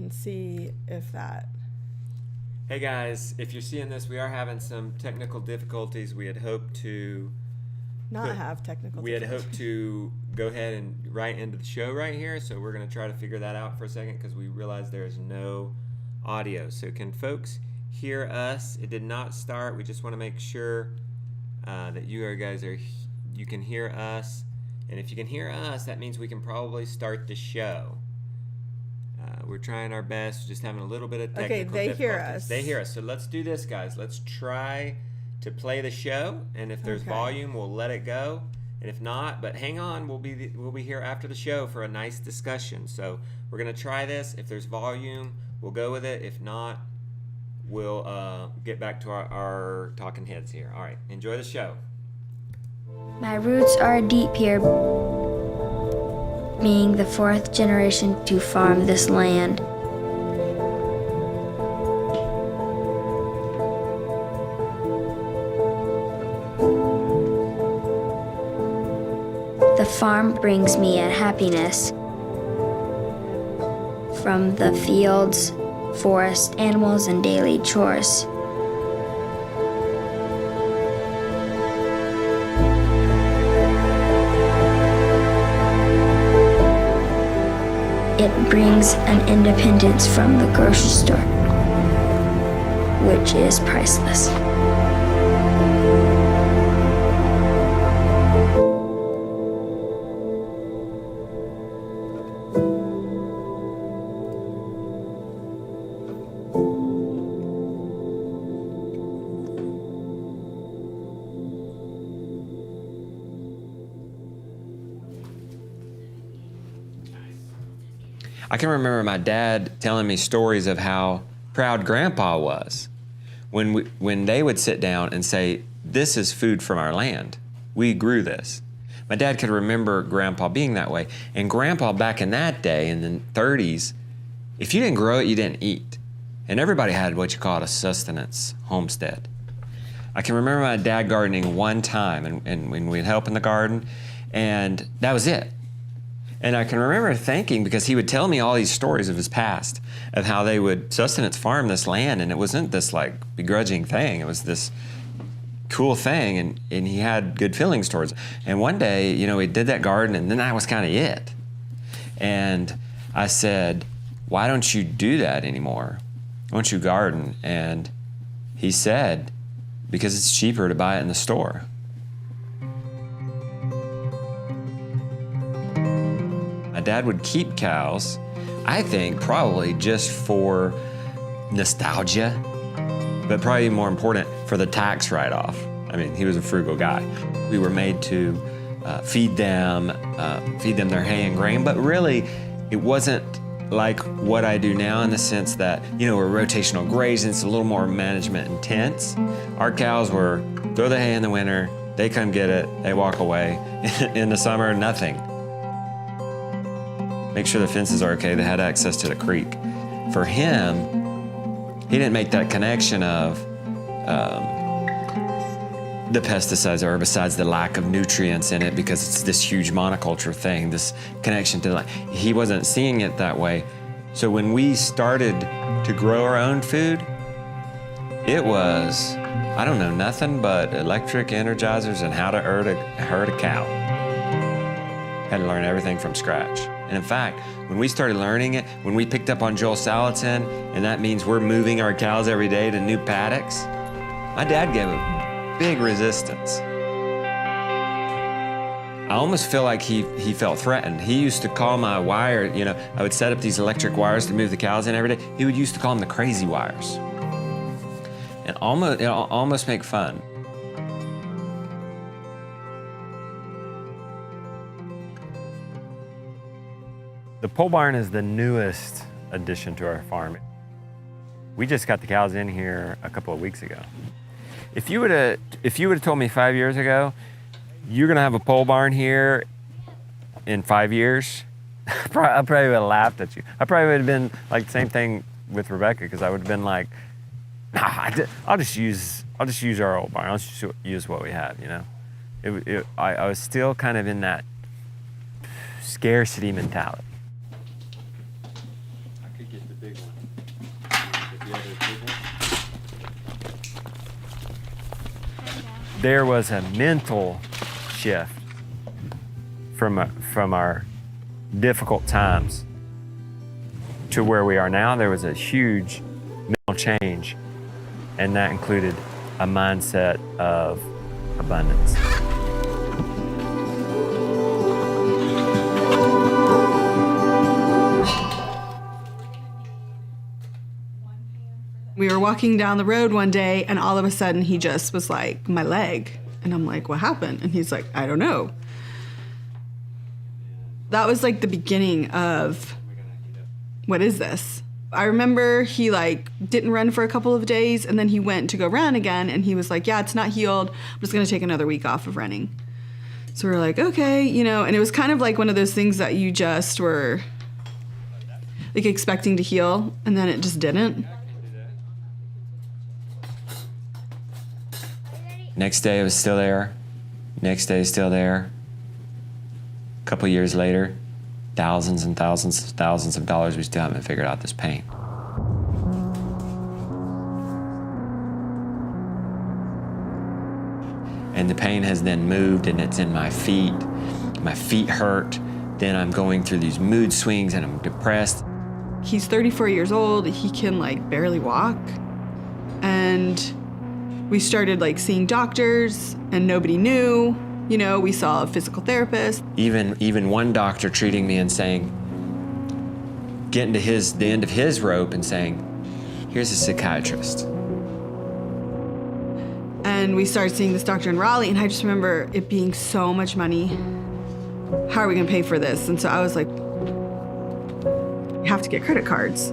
can see if that. Hey guys, if you're seeing this, we are having some technical difficulties. We had hoped to Have technical We had difficulties. hoped to go ahead and write into the show right here, so we're going to try to figure that out for a second because we realize there is no audio. So can folks hear us? It did not start. We just want to make sure that you can hear us. And if you can hear us, that means we can probably start the show. We're trying our best, just having a little bit of technical difficulties. They hear us. They hear us. So let's do this, guys. Let's try to play the show, and if there's volume, we'll let it go. And if not, but hang on, we'll be here after the show for a nice discussion. So we're gonna try this. If there's volume, we'll go with it. If not, we'll get back to our talking heads here. All right, enjoy the show. My roots are deep here, being the fourth generation to farm this land. The farm brings me a happiness from the fields, forest, animals, and daily chores. It brings an independence from the grocery store, which is priceless. I can remember my dad telling me stories of how proud Grandpa was when they would sit down and say, "This is food from our land. We grew this." My dad could remember Grandpa being that way. And Grandpa back in that day, in the 30s, if you didn't grow it, you didn't eat. And everybody had what you called a sustenance homestead. I can remember my dad gardening one time, and when we'd help in the garden, and that was it. And I can remember thinking, because he would tell me all these stories of his past, of how they would sustenance farm this land, and it wasn't this like begrudging thing, it was this cool thing, and he had good feelings towards it. And one day, you know, he did that garden, and then that was kind of it. And I said, "Why don't you do that anymore? Why don't you garden?" And he said, "Because it's cheaper to buy it in the store." My dad would keep cows, I think probably just for nostalgia, but probably more important, for the tax write-off. I mean, he was a frugal guy. We were made to feed them their hay and grain, but really it wasn't like what I do now in the sense that, you know, we're rotational grazing, it's a little more management intense. Our cows were throw the hay in the winter, they come get it, they walk away. In the summer, nothing. Make sure the fences are okay, they had access to the creek. For him, he didn't make that connection of the pesticides, the herbicides, the lack of nutrients in it, because it's this huge monoculture thing, this connection to like, he wasn't seeing it that way. So when we started to grow our own food, it was, I don't know, nothing but electric energizers and how to herd a cow. Had to learn everything from scratch. And in fact, when we started learning it, when we picked up on Joel Salatin, and that means we're moving our cows every day to new paddocks, my dad gave a big resistance. I almost feel like he felt threatened. He used to call my wire, you know, I would set up these electric wires to move the cows in every day. He would used to call them the crazy wires. And almost make fun. The pole barn is the newest addition to our farm. We just got the cows in here a couple of weeks ago. If you would have told me 5 years ago, you're gonna have a pole barn here in 5 years, I probably would have laughed at you. I probably would have been like the same thing with Rebecca, because I would have been like, nah, I'll just use our old barn. I'll just use what we have, you know. I was still kind of in that scarcity mentality. get the big one. Get the other big one. There was a mental shift from our difficult times to where we are now. There was a huge mental change, and that included a mindset of abundance. We were walking down the road one day, and all of a sudden he just was like, my leg. And I'm like, what happened? And he's like, I don't know. That was like the beginning of, what is this? I remember he like didn't run for a couple of days, and then he went to go run again, and he was like, yeah, it's not healed. I'm just gonna take another week off of running. So we were like, okay, you know, and it was kind of like one of those things that you just were like expecting to heal, and then it just didn't. Next day it was still there. Next day still there. A couple years later, thousands and thousands of dollars, we still haven't figured out this pain. And the pain has then moved, and it's in my feet. My feet hurt. Then I'm going through these mood swings, and I'm depressed. He's 34 years old. He can like barely walk. And we started like seeing doctors, and nobody knew. You know, we saw a physical therapist. Even one doctor treating me and saying, getting to the end of his rope and saying, here's a psychiatrist. And we started seeing this doctor in Raleigh, and I just remember it being so much money. How are we gonna pay for this? And so I was like, you have to get credit cards.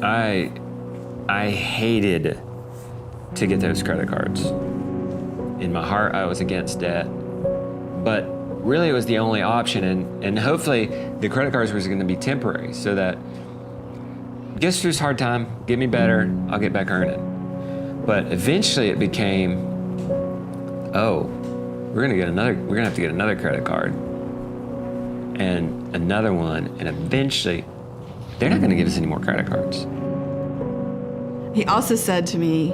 I hated to get those credit cards. In my heart, I was against debt, but really it was the only option, and hopefully the credit cards was gonna be temporary, so that get us through this hard time, get me better, I'll get back earning. But eventually it became, oh, we're gonna have to get another credit card, and another one, and eventually they're not gonna give us any more credit cards. He also said to me,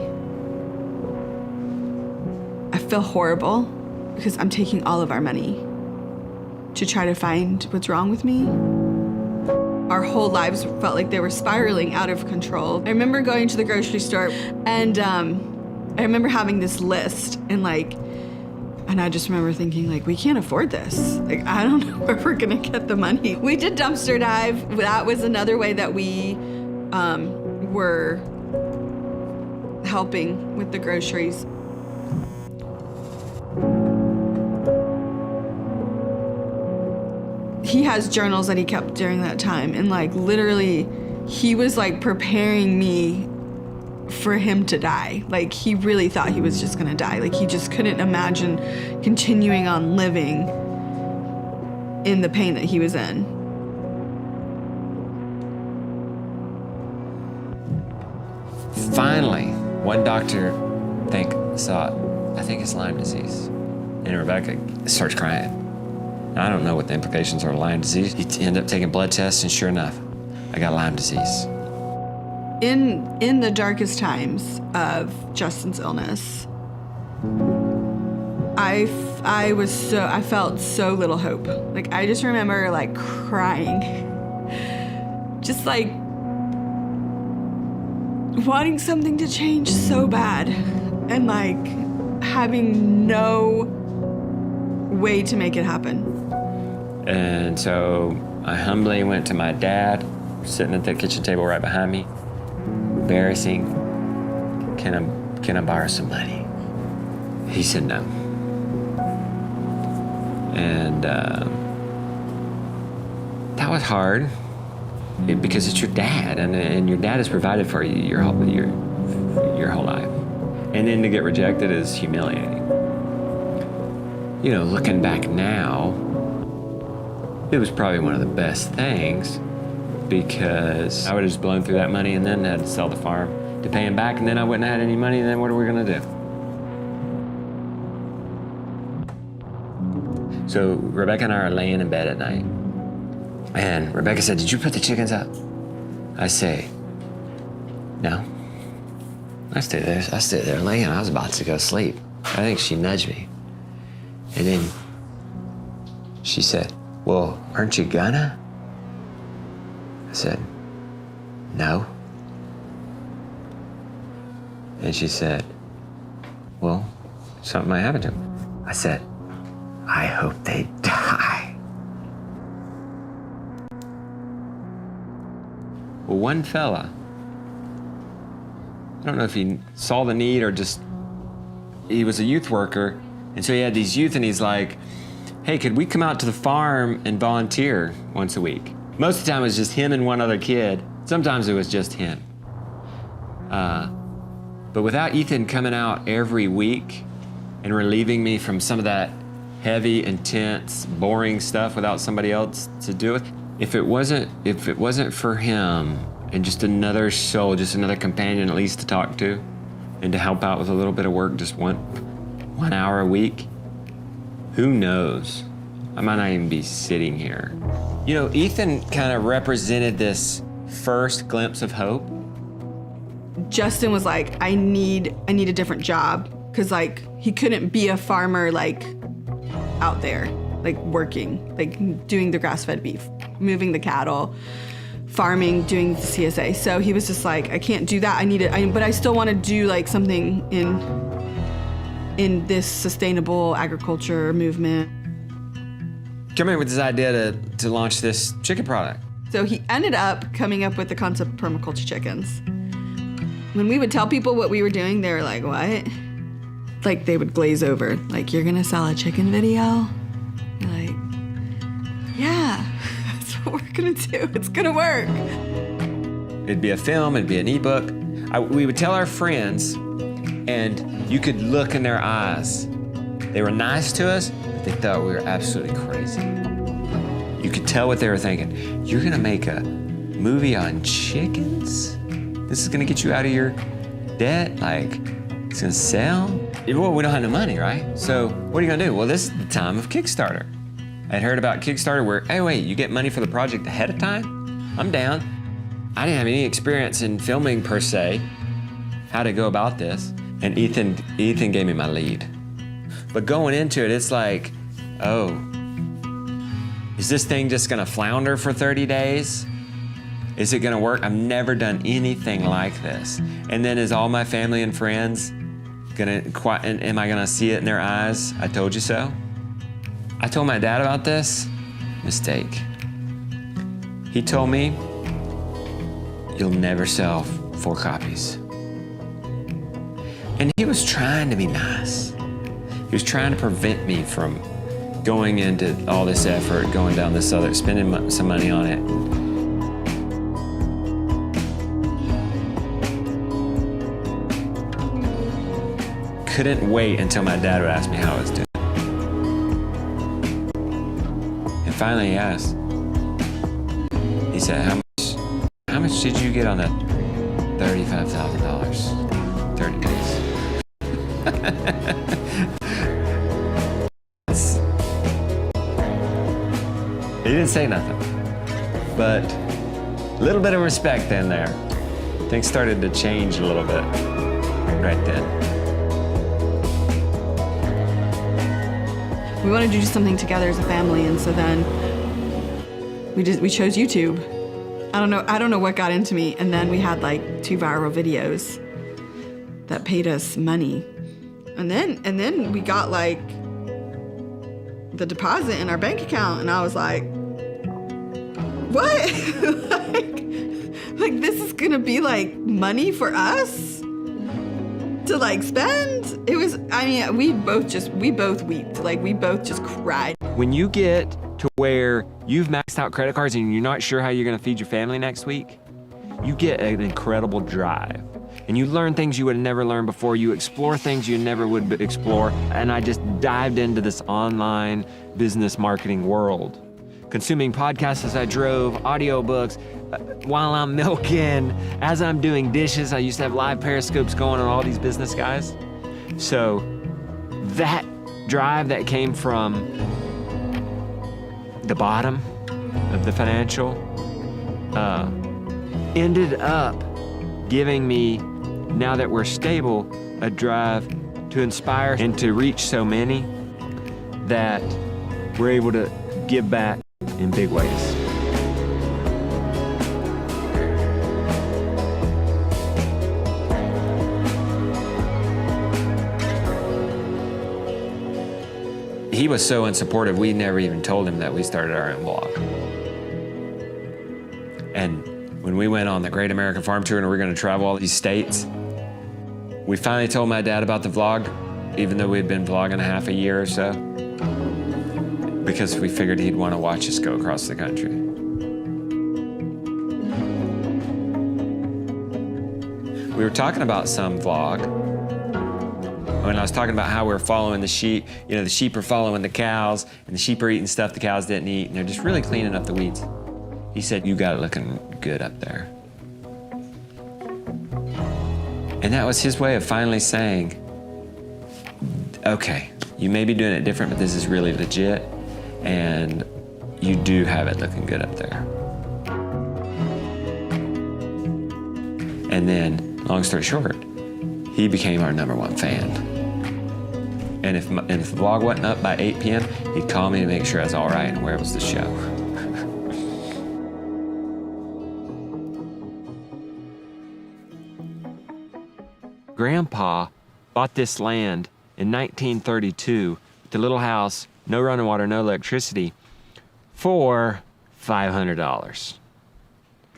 I feel horrible because I'm taking all of our money to try to find what's wrong with me. Our whole lives felt like they were spiraling out of control. I remember going to the grocery store, and I remember having this list, and I just remember thinking, like, we can't afford this. Like, I don't know where we're gonna get the money. We did dumpster dive. That was another way that we were helping with the groceries. He has journals that he kept during that time, and like literally he was like preparing me for him to die. Like he really thought he was just gonna die. Like he just couldn't imagine continuing on living in the pain that he was in. Finally, one doctor I think it's Lyme disease. And Rebecca starts crying. I don't know what the implications are of Lyme disease. You end up taking blood tests, and sure enough, I got Lyme disease. In the darkest times of Justin's illness, I felt so little hope. Like I just remember like crying, just like wanting something to change so bad, and like having no way to make it happen. And so I humbly went to my dad, sitting at the kitchen table right behind me, embarrassing. Can I borrow some money? He said no. And that was hard because it's your dad, and your dad has provided for you your whole life. And then to get rejected is humiliating. You know, looking back now, it was probably one of the best things, because I would have just blown through that money and then had to sell the farm to pay him back, and then I wouldn't have had any money, and then what are we gonna do? So Rebecca and I are laying in bed at night, And Rebecca said, "Did you put the chickens up?" I say, "No." I stayed there laying. I was about to go sleep. I think she nudged me. And then she said, "Well, aren't you gonna?" I said, "No." And she said, "Well, something might happen to them." I said, "I hope they die." Well, one fella, I don't know if he saw the need or just, he was a youth worker, and so he had these youth, and he's like, "Hey, could we come out to the farm and volunteer once a week?" Most of the time it was just him and one other kid. Sometimes it was just him. But without Ethan coming out every week and relieving me from some of that heavy, intense, boring stuff without somebody else to do it, if it wasn't for him and just another soul, just another companion at least to talk to and to help out with a little bit of work, just one hour a week, who knows? I might not even be sitting here. You know, Ethan kind of represented this first glimpse of hope. Justin was like, I need a different job, because like he couldn't be a farmer like out there, like working, like doing the grass-fed beef, moving the cattle, farming, doing the CSA. So he was just like, I can't do that. But I still want to do like something in this sustainable agriculture movement. Come in with this idea to launch this chicken product. So he ended up coming up with the concept of permaculture chickens. When we would tell people what we were doing, they were like, "What?" Like they would glaze over. Like, "You're gonna sell a chicken video?" You're like, "Yeah, that's what we're gonna do. It's gonna work." It'd be a film, it'd be an ebook. We would tell our friends, and you could look in their eyes. They were nice to us, but they thought we were absolutely crazy. You could tell what they were thinking. "You're gonna make a movie on chickens? This is gonna get you out of your debt? Like, it's gonna sell?" Well, we don't have no money, right? So what are you gonna do? Well, this is the time of Kickstarter. I'd heard about Kickstarter where, hey, wait, you get money for the project ahead of time? I'm down. I didn't have any experience in filming per se, how to go about this. And Ethan gave me my lead. But going into it, it's like, oh, is this thing just gonna flounder for 30 days? Is it gonna work? I've never done anything like this. And then is all my family and friends am I gonna see it in their eyes? I told you so. I told my dad about this, mistake. He told me, "You'll never sell 4 copies." And he was trying to be nice. He was trying to prevent me from going into all this effort, going down this other, spending some money on it. Couldn't wait until my dad would ask me how I was doing. And finally he asked. He said, how much did you get on that $35,000? 30 days. He didn't say nothing, but a little bit of respect in there. Things started to change a little bit right then. We wanted to do something together as a family, and so then we chose YouTube. I don't know what got into me, and then we had like 2 viral videos that paid us money. And then we got like the deposit in our bank account, and I was like, what? like this is gonna be like money for us to like spend? It was, I mean, we both weeped. Like we both just cried. When you get to where you've maxed out credit cards and you're not sure how you're gonna feed your family next week, you get an incredible drive. And you learn things you would have never learned before. You explore things you never would explore. And I just dived into this online business marketing world. Consuming podcasts as I drove, audiobooks, while I'm milking, as I'm doing dishes. I used to have live periscopes going on all these business guys. So that drive that came from the bottom of the financial ended up giving me, now that we're stable, a drive to inspire and to reach so many that we're able to give back in big ways. He was so unsupportive, we never even told him that we started our own blog. And when we went on the Great American Farm Tour and we were going to travel all these states, we finally told my dad about the vlog, even though we'd been vlogging half a year or so, because we figured he'd want to watch us go across the country. We were talking about some vlog, when I was talking about how we were following the sheep. You know, the sheep are following the cows, and the sheep are eating stuff the cows didn't eat, and they're just really cleaning up the weeds. He said, "You got it looking good up there." And that was his way of finally saying, okay, you may be doing it different, but this is really legit, and you do have it looking good up there. And then, long story short, he became our #1 fan. And if the vlog wasn't up by 8 p.m., he'd call me to make sure I was all right and where was the show. Grandpa bought this land in 1932 with a little house, no running water, no electricity, for $500.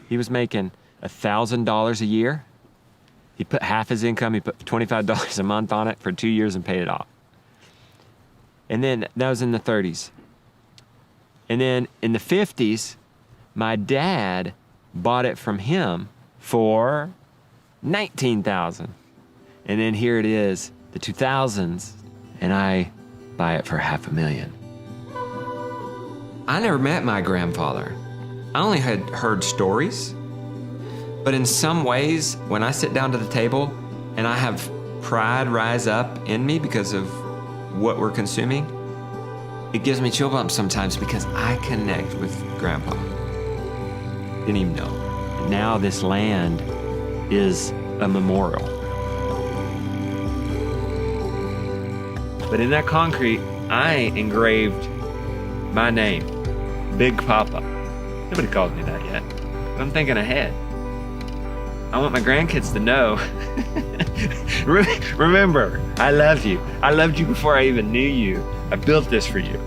He was making $1,000 a year. He put half his income, he put $25 a month on it for 2 years and paid it off. And then that was in the 30s. And then in the 50s, my dad bought it from him for $19,000. And then here it is, the 2000s, and I buy it for $500,000. I never met my grandfather. I only had heard stories. But in some ways, when I sit down to the table and I have pride rise up in me because of what we're consuming, it gives me chill bumps sometimes because I connect with Grandpa. Didn't even know. And now this land is a memorial. But in that concrete, I engraved my name, Big Papa. Nobody calls me that yet, but I'm thinking ahead. I want my grandkids to know. Remember, I love you. I loved you before I even knew you. I built this for you.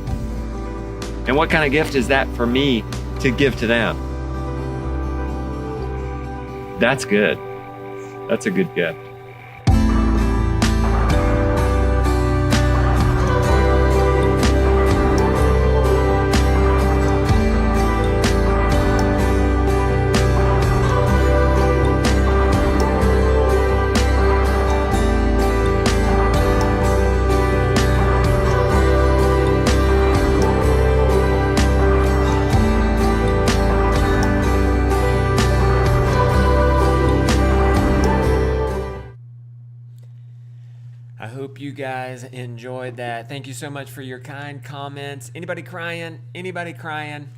And what kind of gift is that for me to give to them? That's good. That's a good gift. I hope you guys enjoyed that. Thank you so much for your kind comments. Anybody crying? Anybody crying?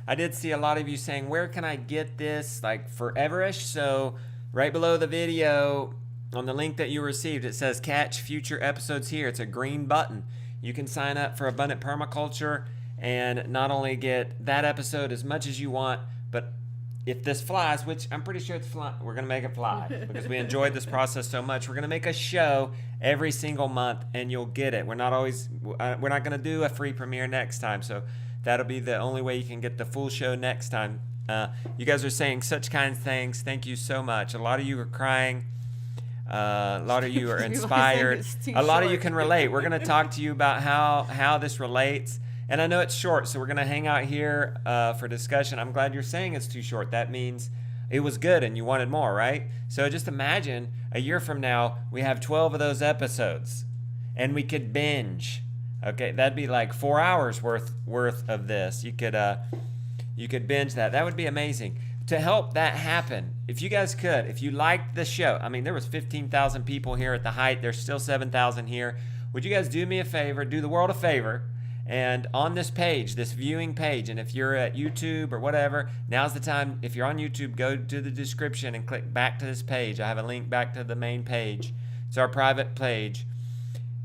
I did see a lot of you saying, where can I get this? Like foreverish. So right below the video on the link that you received, it says catch future episodes here. It's a green button. You can sign up for Abundant Permaculture and not only get that episode as much as you want, but if this flies, which I'm pretty sure it's flying, we're going to make it fly because we enjoyed this process so much. We're going to make a show every single month and you'll get it. We're not going to do a free premiere next time. So that'll be the only way you can get the full show next time. You guys are saying such kind things. Thank you so much. A lot of you are crying. A lot of you are inspired. A lot of you can relate. We're going to talk to you about how this relates. And I know it's short, so we're going to hang out here for discussion. I'm glad you're saying it's too short. That means it was good and you wanted more, right? So just imagine a year from now, we have 12 of those episodes and we could binge. Okay, that'd be like 4 hours worth of this. You could binge that. That would be amazing. To help that happen, if you guys could, if you liked the show, I mean, there was 15,000 people here at the height. There's still 7,000 here. Would you guys do me a favor, do the world a favor, And on this page, this viewing page, and if you're at YouTube or whatever, now's the time. If you're on YouTube, go to the description and click back to this page. I have a link back to the main page. It's our private page.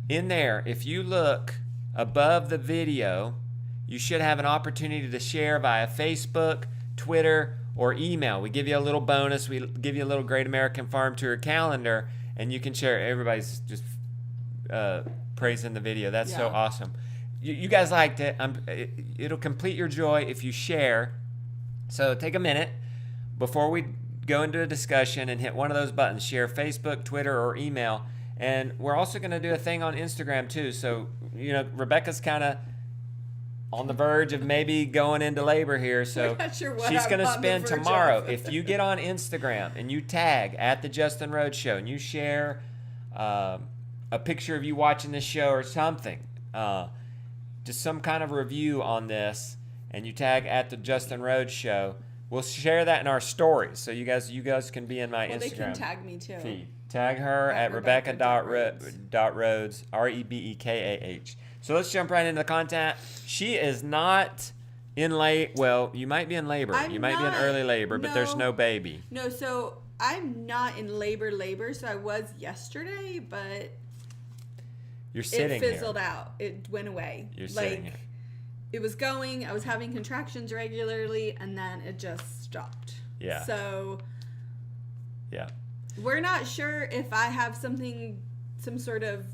In there, if you look above the video, you should have an opportunity to share via Facebook, Twitter, or email. We give you a little bonus. We give you a little Great American Farm Tour calendar, and you can share. Everybody's just praising the video. That's so awesome. You guys liked it. It'll complete your joy if you share. So take a minute before we go into a discussion and hit one of those buttons. Share Facebook, Twitter, or email. And we're also going to do a thing on Instagram too. So, Rebecca's kind of on the verge of maybe going into labor here. So not sure what she's going to I'm on the spend verge tomorrow. of. If you get on Instagram and you tag at the Justin Rhodes Show and you share a picture of you watching this show or something, just some kind of review on this, and you tag at the Justin Rhodes Show, we'll share that in our stories. So you guys can be in my Instagram They can tag me too. feed. Tag her at Rebecca.Rhodes, Rebekah. So let's jump right into the content. She is not in labor. Well, you might be in labor. You might be in early labor, but there's no baby. No, so I'm not in labor. So I was yesterday, but You're sitting it fizzled here. out. It went away. You're sitting here. It was going. I was having contractions regularly, and then it just stopped. Yeah. So Yeah. we're not sure if I have some sort of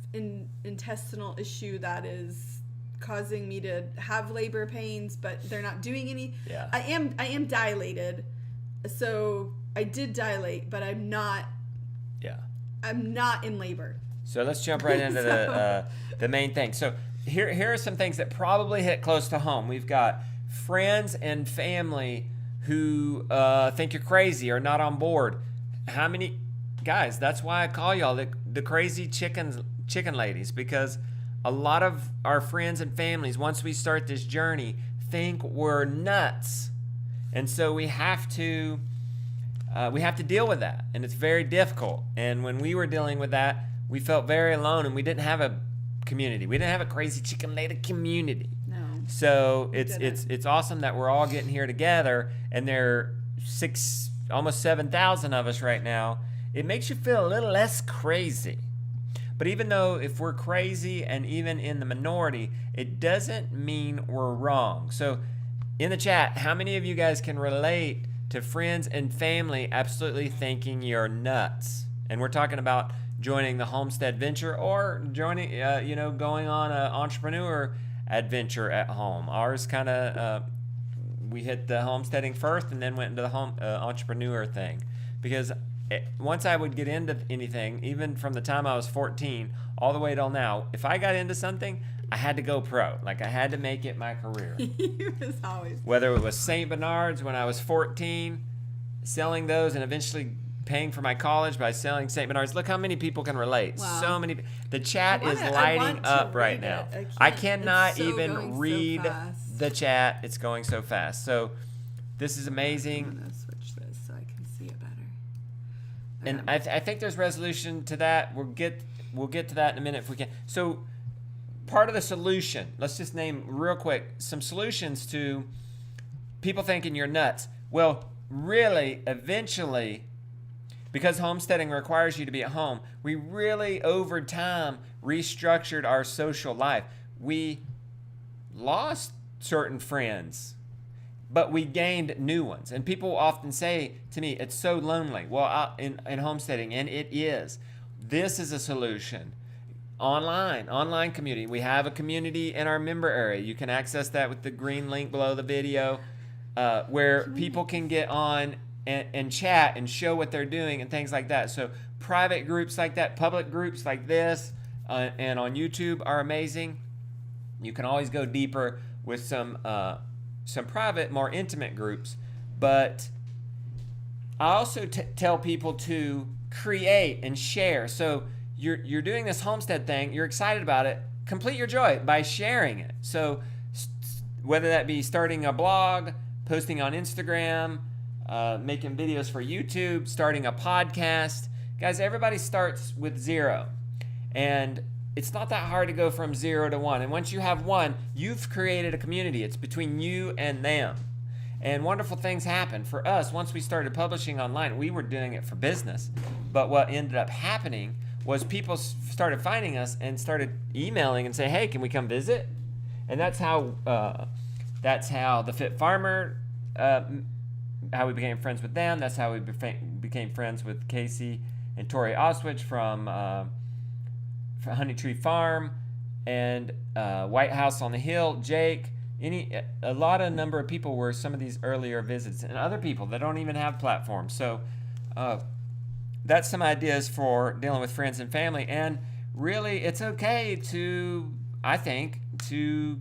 intestinal issue that is causing me to have labor pains, but they're not doing any. Yeah. I am dilated, so I did dilate, but I'm not in labor. So let's jump right into the main thing. So here are some things that probably hit close to home. We've got friends and family who think you're crazy or not on board. How many guys? That's why I call y'all the crazy chicken ladies, because a lot of our friends and families, once we start this journey, think we're nuts, and so we have to deal with that, and it's very difficult. And when we were dealing with that, we felt very alone, and we didn't have a community. We didn't have a crazy chicken lady community. No. So it's awesome that we're all getting here together, and there are almost 7,000 of us right now. It makes you feel a little less crazy. But even though if we're crazy and even in the minority, it doesn't mean we're wrong. So in the chat, how many of you guys can relate to friends and family absolutely thinking you're nuts? And we're talking about joining the homestead venture or joining, going on an entrepreneur adventure at home. Ours kind of, we hit the homesteading first and then went into the home entrepreneur thing. Because once I would get into anything, even from the time I was 14 all the way till now, if I got into something, I had to go pro. Like, I had to make it my career. He was always. Whether it was St. Bernard's when I was 14, selling those and eventually paying for my college by selling St. Bernard's. Look how many people can relate. Wow. So many. The chat I is want lighting to up right read now. it. I It's cannot so going even so read fast. the chat. It's going so fast. So this is amazing. I'm gonna switch this so I can see it better. And I think there's resolution to that. We'll get to that in a minute if we can. So part of the solution, let's just name real quick some solutions to people thinking you're nuts. Well, really, eventually, because homesteading requires you to be at home, we really, over time, restructured our social life. We lost certain friends, but we gained new ones. And people often say to me, it's so lonely. Well, in homesteading, and it is. This is a solution. Online community. We have a community in our member area. You can access that with the green link below the video, where people can get on and chat and show what they're doing and things like that. So private groups like that, public groups like this, and on YouTube are amazing. You can always go deeper with some private, more intimate groups. But I also tell people to create and share. So you're doing this homestead thing, you're excited about it, complete your joy by sharing it. So whether that be starting a blog, posting on Instagram, making videos for YouTube, starting a podcast. Guys, everybody starts with zero. And it's not that hard to go from 0 to 1. And once you have 1, you've created a community. It's between you and them. And wonderful things happen. For us, once we started publishing online, we were doing it for business. But what ended up happening was people started finding us and started emailing and saying, hey, can we come visit? And that's how the Fit Farmer, how we became friends with them. That's how we became friends with Casey and Tori Oswich from Honey Tree Farm and White House on the Hill, Jake. A number of people were some of these earlier visits, and other people that don't even have platforms. So that's some ideas for dealing with friends and family. And really, it's okay to, I think, to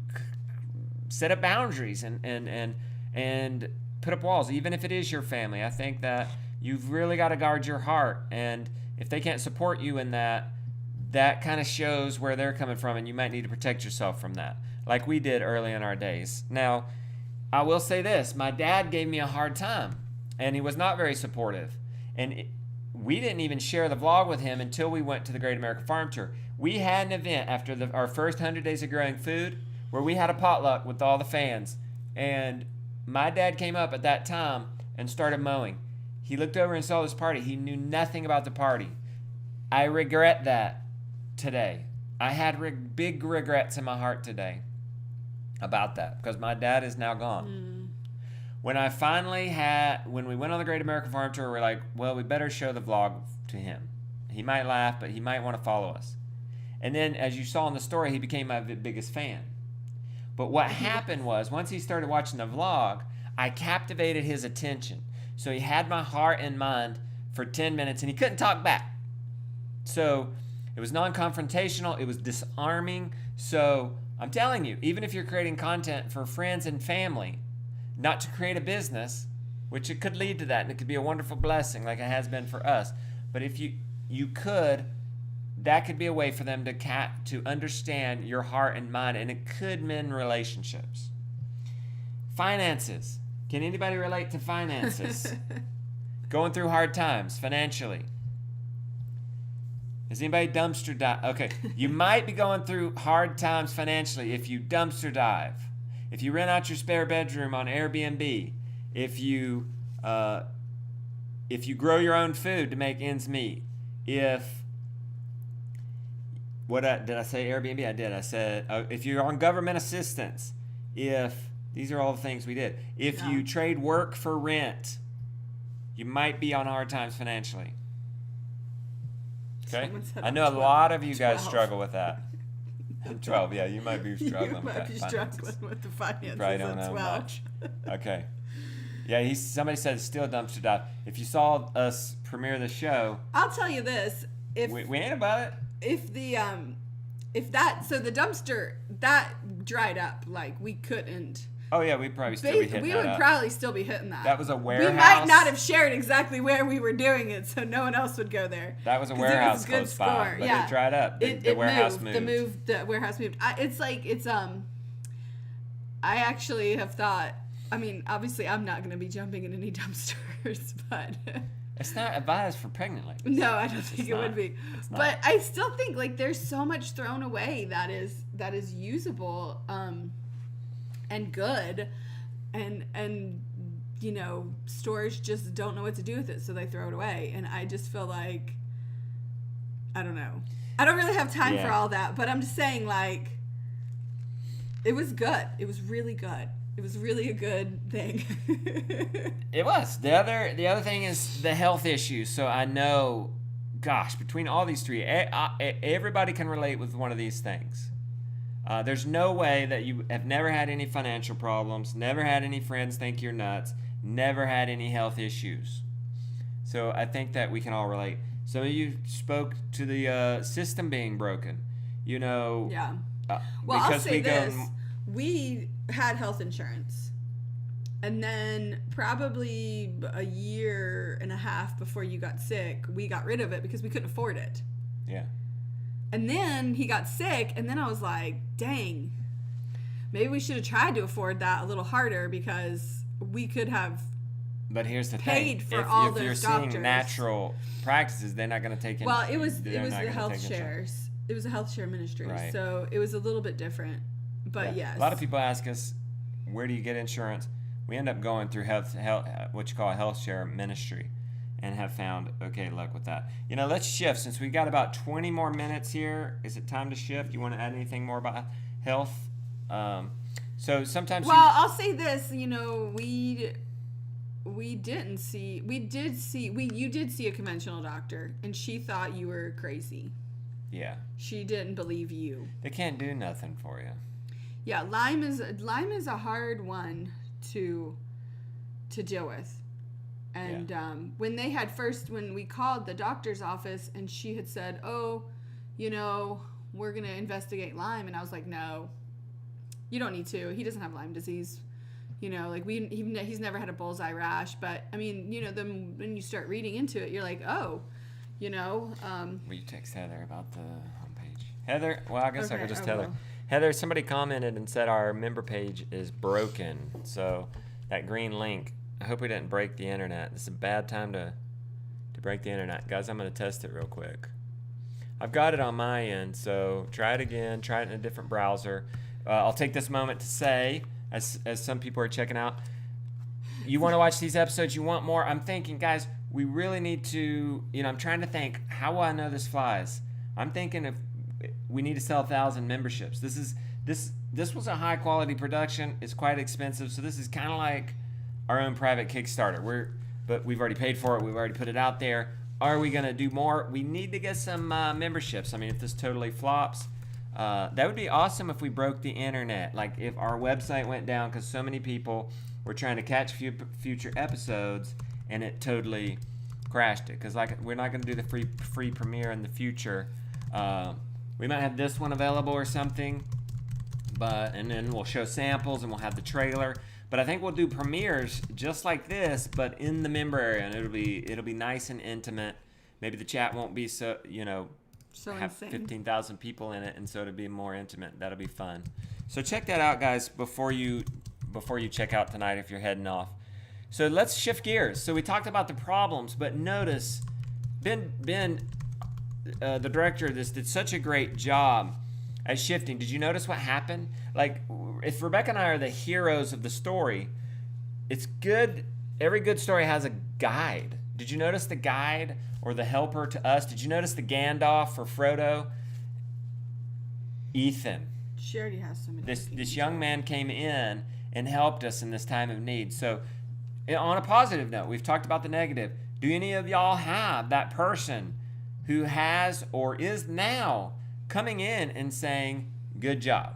set up boundaries and put up walls, even if it is your family. I think that you've really got to guard your heart, and if they can't support you in that, that kind of shows where they're coming from, and you might need to protect yourself from that, like we did early in our days. Now, I will say this. My dad gave me a hard time, and he was not very supportive. And we didn't even share the vlog with him until we went to the Great American Farm Tour. We had an event after our first 100 Days of Growing Food where we had a potluck with all the fans. And my dad came up at that time and started mowing. He looked over and saw this party. He knew nothing about the party. I regret that today. I had big regrets in my heart today about that because my dad is now gone. When we went on the Great American Farm Tour, we're like, well, we better show the vlog to him. He might laugh, but he might want to follow us. And then, as you saw in the story, he became my biggest fan. But what happened was, once he started watching the vlog, I captivated his attention. So he had my heart and mind for 10 minutes, and he couldn't talk back. So it was non-confrontational. It was disarming. So I'm telling you, even if you're creating content for friends and family, not to create a business, which it could lead to that, and it could be a wonderful blessing like it has been for us. But if you could, that could be a way for them to understand your heart and mind, and it could mend relationships. Finances. Can anybody relate to finances? Going through hard times financially. Has anybody dumpster dive? Okay, you might be going through hard times financially if you dumpster dive, if you rent out your spare bedroom on Airbnb, if you grow your own food to make ends meet, did I say Airbnb? I did. I said if you're on government assistance, these are all the things we did. If you trade work for rent, you might be on hard times financially. Okay? I know 12. A lot of you guys 12. Struggle with that. 12, yeah, you might be struggling with that. You might be struggling with the finances. You probably don't know much. Okay. Yeah, somebody said it's still dumpster dive. If you saw us premiere the show, I'll tell you this: if we ain't about it. So the dumpster that dried up, like we couldn't. Oh yeah, we'd probably still be hitting that. We would probably still be hitting that. That was a warehouse. We might not have shared exactly where we were doing it, so no one else would go there. That was a warehouse close by, but it dried up. The warehouse moved. The warehouse moved. I actually have thought. I mean, obviously, I'm not going to be jumping in any dumpsters, but it's not advised for pregnant ladies. No, I don't think it would be. But I still think like there's so much thrown away that is usable. And good, and you know, stores just don't know what to do with it, so they throw it away. And I just feel like, I don't know, I don't really have time for all that, but I'm just saying, like, it was good. It was really good. It was really a good thing. It was. The other thing is the health issues. So I know, gosh, between all these three, everybody can relate with one of these things. There's no way that you have never had any financial problems, never had any friends think you're nuts, never had any health issues. So I think that we can all relate. Some of you spoke to the system being broken. You know. Yeah. Well, I'll say this. We had health insurance. And then probably a year and a half before you got sick, we got rid of it because we couldn't afford it. Yeah. And then he got sick, and then I was like, dang, maybe we should have tried to afford that a little harder because we could have paid thing. For all those doctors. If you're seeing natural practices, they're not going to take Well, it was the health shares. It was a health share ministry, Right. so it was a little bit different. But Yeah. yes, A lot of people ask us, where do you get insurance? We end up going through health what you call a health share ministry, and have found okay luck with that. Let's shift since we got about 20 more minutes here. Is it time to shift? You want to add anything more about health? So sometimes. Well, I'll say this. You did see a conventional doctor, and she thought you were crazy. Yeah. She didn't believe you. They can't do nothing for you. Yeah, Lyme is a hard one to deal with. And when we called the doctor's office, and she had said, "Oh, we're gonna investigate Lyme," and I was like, "No, you don't need to. He doesn't have Lyme disease. He's never had a bullseye rash." But I mean, then when you start reading into it, you're like, "Oh, Will you text Heather about the homepage? Heather, well, I guess I Okay, could just I tell her. will. Heather, somebody commented and said our member page is broken. So that green link, I hope we didn't break the internet. This is a bad time to break the internet. Guys, I'm going to test it real quick. I've got it on my end, so try it again. Try it in a different browser. I'll take this moment to say, as some people are checking out, you want to watch these episodes, you want more. I'm thinking, guys, we really need to, I'm trying to think, how will I know this flies? I'm thinking if we need to sell 1,000 memberships. This was a high quality production. It's quite expensive, so this is kind of like our own private Kickstarter. But we've already paid for it. We've already put it out there. Are we going to do more? We need to get some memberships. I mean, if this totally flops, that would be awesome if we broke the internet. Like if our website went down because so many people were trying to catch future episodes and it totally crashed it. Because we're not going to do the free premiere in the future. We might have this one available or something, and then we'll show samples and we'll have the trailer. But I think we'll do premieres just like this, but in the member area, and it'll be nice and intimate. Maybe the chat won't be so have insane. 15,000 people in it, and so it'll be more intimate. That'll be fun. So check that out, guys, before you check out tonight if you're heading off. So let's shift gears. So we talked about the problems, but notice Ben, the director of this, did such a great job at shifting. Did you notice what happened? Like, if Rebecca and I are the heroes of the story, it's good. Every good story has a guide. Did you notice the guide or the helper to us? Did you notice the Gandalf for Frodo? Ethan. she already has so many. This young man came in and helped us in this time of need. So, on a positive note, we've talked about the negative. Do any of y'all have that person who has or is now coming in and saying, good job?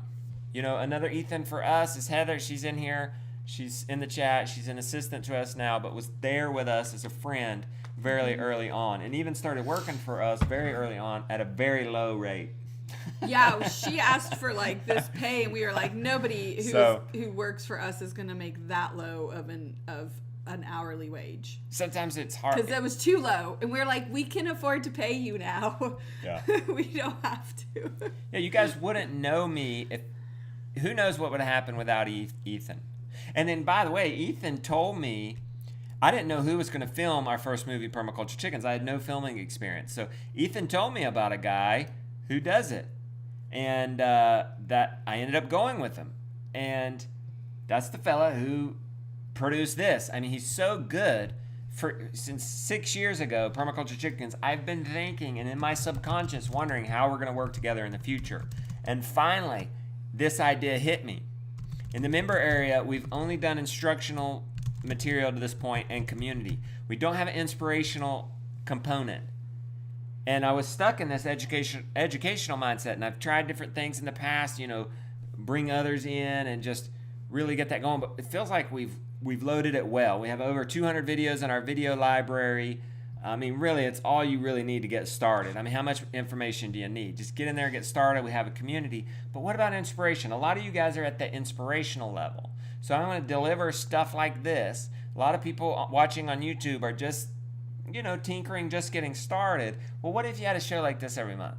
Another Ethan for us is Heather. She's in here. She's in the chat. She's an assistant to us now, but was there with us as a friend very early on, and even started working for us very early on at a very low rate. Yeah, she asked for like this pay, and we were like, nobody who works for us is going to make that low of an hourly wage. Sometimes it's hard because that was too low, and we were like, we can afford to pay you now. Yeah. We don't have to. Yeah, you guys wouldn't know me if. Who knows what would have happened without Ethan? And then, by the way, Ethan told me, I didn't know who was going to film our first movie, Permaculture Chickens. I had no filming experience. So Ethan told me about a guy who does it. And that I ended up going with him. And that's the fella who produced this. I mean, he's so good. Since 6 years ago, Permaculture Chickens, I've been thinking and in my subconscious wondering how we're going to work together in the future. And finally, this idea hit me. In the member area, we've only done instructional material to this point and community. We don't have an inspirational component. And I was stuck in this educational mindset, and I've tried different things in the past, bring others in and just really get that going. But it feels like we've loaded it well. We have over 200 videos in our video library. I mean, really, it's all you really need to get started. I mean, how much information do you need? Just get in there and get started. We have a community. But what about inspiration? A lot of you guys are at the inspirational level. So I'm going to deliver stuff like this. A lot of people watching on YouTube are just, tinkering, just getting started. Well, what if you had a show like this every month?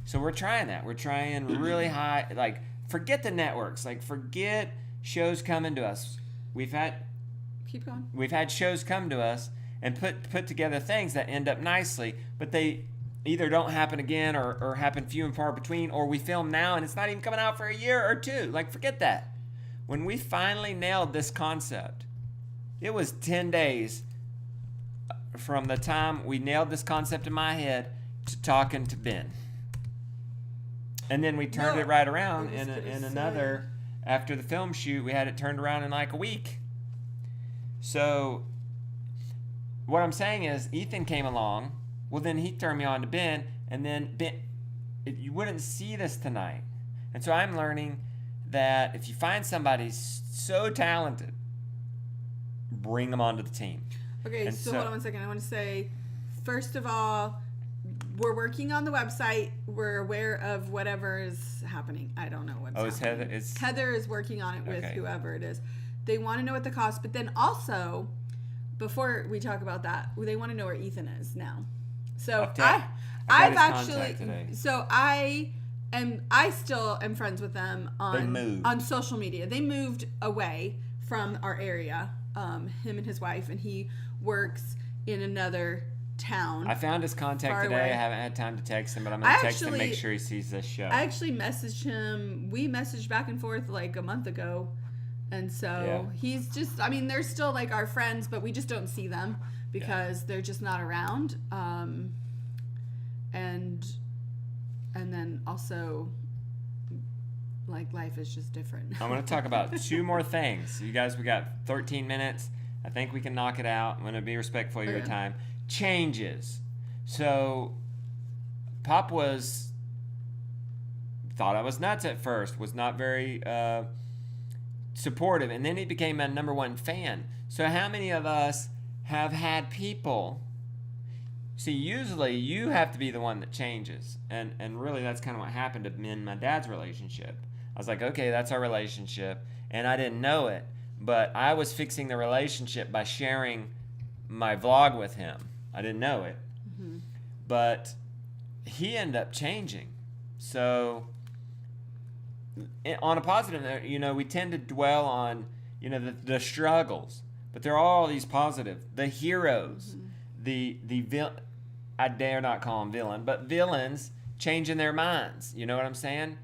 So we're trying that. We're trying really high, like, forget the networks. Like, forget shows coming to us. Keep going. We've had shows come to us and put together things that end up nicely, but they either don't happen again or happen few and far between, or we film now and it's not even coming out for a year or two. Like, forget that. When we finally nailed this concept, it was 10 days from the time we nailed this concept in my head to talking to Ben. And then we turned it right around in another, after the film shoot, we had it turned around in like a week. So what I'm saying is Ethan came along, well then he turned me on to Ben, and then Ben, you wouldn't see this tonight. And so I'm learning that if you find somebody so talented, bring them onto the team. Okay, And so hold on 1 second. I want to say, first of all, we're working on the website. We're aware of whatever is happening. I don't know what's happening. Heather is working on it with whoever it is. They want to know what the cost, but then also, before we talk about that, they want to know where Ethan is now. So I still am friends with them on social media. They moved away from our area, him and his wife, and he works in another town. I found his contact today. Away. I haven't had time to text him, but I'm going to text him, make sure he sees this show. I actually messaged him. We messaged back and forth like a month ago. And so he's just, I mean, they're still like our friends, but we just don't see them because they're just not around. And then also, like, life is just different. I'm going to talk about two more things. You guys, we got 13 minutes. I think we can knock it out. I'm going to be respectful of your time. Changes. So, Pop thought I was nuts at first, was not very supportive, and then he became my number one fan. So how many of us have had people, see, usually you have to be the one that changes, and really that's kind of what happened to me and my dad's relationship. I was like, okay, that's our relationship, and I didn't know it, but I was fixing the relationship by sharing my vlog with him. I didn't know it. Mm-hmm. But he ended up changing. So on a positive note, you know, we tend to dwell on, you know, the struggles, but there are all these positive, the heroes, mm-hmm. I dare not call them villain, but villains changing their minds. You know what I'm saying?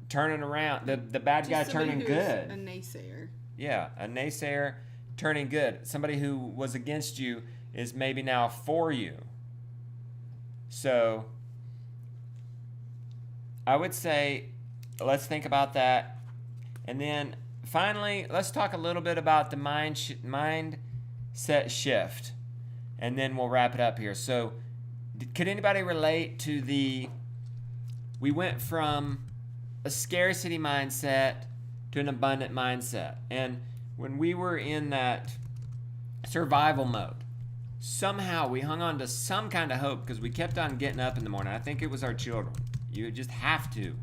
Turning around, the bad guy turning good. A naysayer. Yeah, a naysayer turning good. Somebody who was against you is maybe now for you. So I would say let's think about that. And then finally, let's talk a little bit about the mindset shift. And then we'll wrap it up here. So could anybody relate to we went from a scarcity mindset to an abundant mindset. And when we were in that survival mode, somehow we hung on to some kind of hope because we kept on getting up in the morning. I think it was our children. You just have to.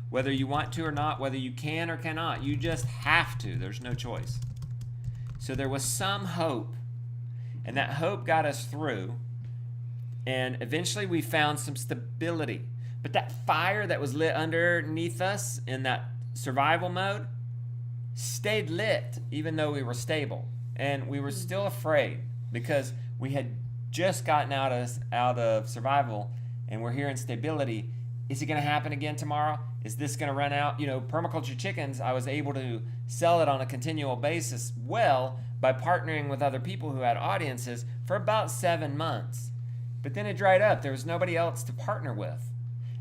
Whether you want to or not, whether you can or cannot, you just have to. There's no choice. So there was some hope, and that hope got us through, and eventually we found some stability. But that fire that was lit underneath us in that survival mode stayed lit even though we were stable. And we were still afraid because we had just gotten out of survival and we're here in stability. Is it going to happen again tomorrow? Is this going to run out? You know, permaculture chickens, I was able to sell it on a continual basis well by partnering with other people who had audiences for about 7 months. But then it dried up. There was nobody else to partner with.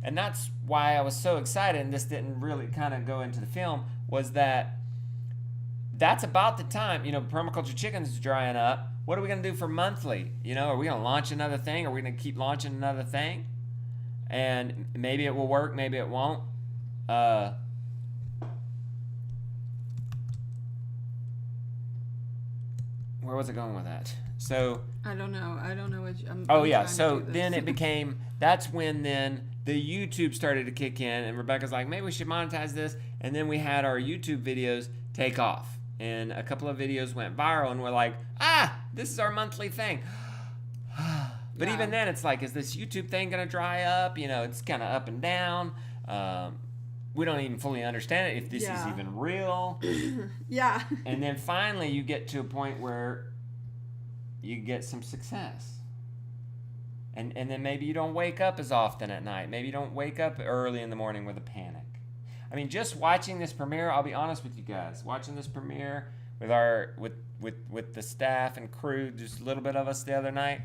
And that's why I was so excited, and this didn't really kind of go into the film, was that's about the time, you know, permaculture chickens is drying up. What are we going to do for monthly? You know, are we going to launch another thing? Are we going to keep launching another thing? And maybe it will work, maybe it won't. Where was it going with that? So I don't know what so then it became, that's when then the YouTube started to kick in, and Rebecca's like, maybe we should monetize this. And then we had our YouTube videos take off, and a couple of videos went viral, and we're like, this is our monthly thing. But even then, it's like, is this YouTube thing going to dry up? You know, it's kind of up and down. We don't even fully understand it, if this is even real. Yeah. And then finally, you get to a point where you get some success. And then maybe you don't wake up as often at night. Maybe you don't wake up early in the morning with a panic. I mean, just watching this premiere, I'll be honest with you guys, watching this premiere with with the staff and crew, just a little bit of us the other night,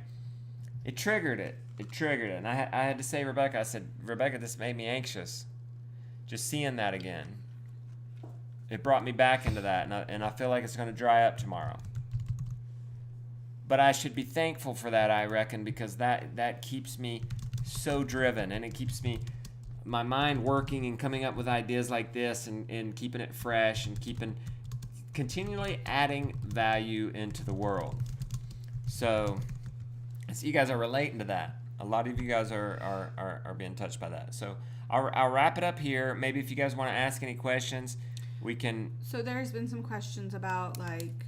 it triggered it. And I had to say, Rebecca, I said, Rebecca, this made me anxious. Just seeing that again. It brought me back into that, and I feel like it's going to dry up tomorrow. But I should be thankful for that, I reckon, because that keeps me so driven, and it keeps my mind working and coming up with ideas like this, and keeping it fresh, and continually adding value into the world. So you guys are relating to that. A lot of you guys are being touched by that. So I'll wrap it up here. Maybe if you guys want to ask any questions, we can. So there's been some questions about like.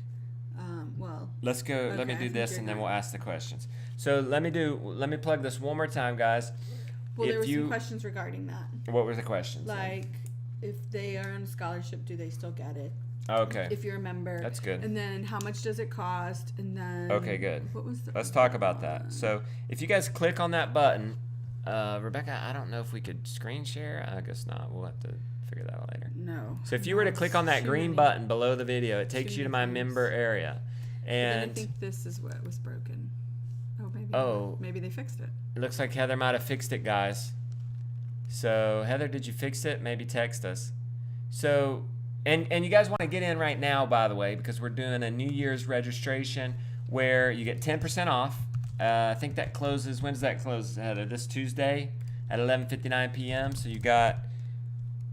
Let's go. Okay, let me do this, and then we'll ask the questions. So let me plug this one more time, guys. Well, there were some questions regarding that. What were the questions? Like, if they are on a scholarship, do they still get it? Okay. If you're a member. That's good. And then how much does it cost? And then. Okay, good. What was the? Let's talk about that. So if you guys click on that button, Rebecca, I don't know if we could screen share. I guess not. We'll have to figure that out later. No. So if you were to click on that green button below the video, it takes you to my member area. And I think this is what was broken. Maybe they fixed it. It looks like Heather might have fixed it, guys. So Heather, did you fix it? Maybe text us. So and you guys want to get in right now, by the way, because we're doing a New Year's registration where you get 10% off. I think that closes. When does that close, Heather? This Tuesday at 11:59 p.m. So you got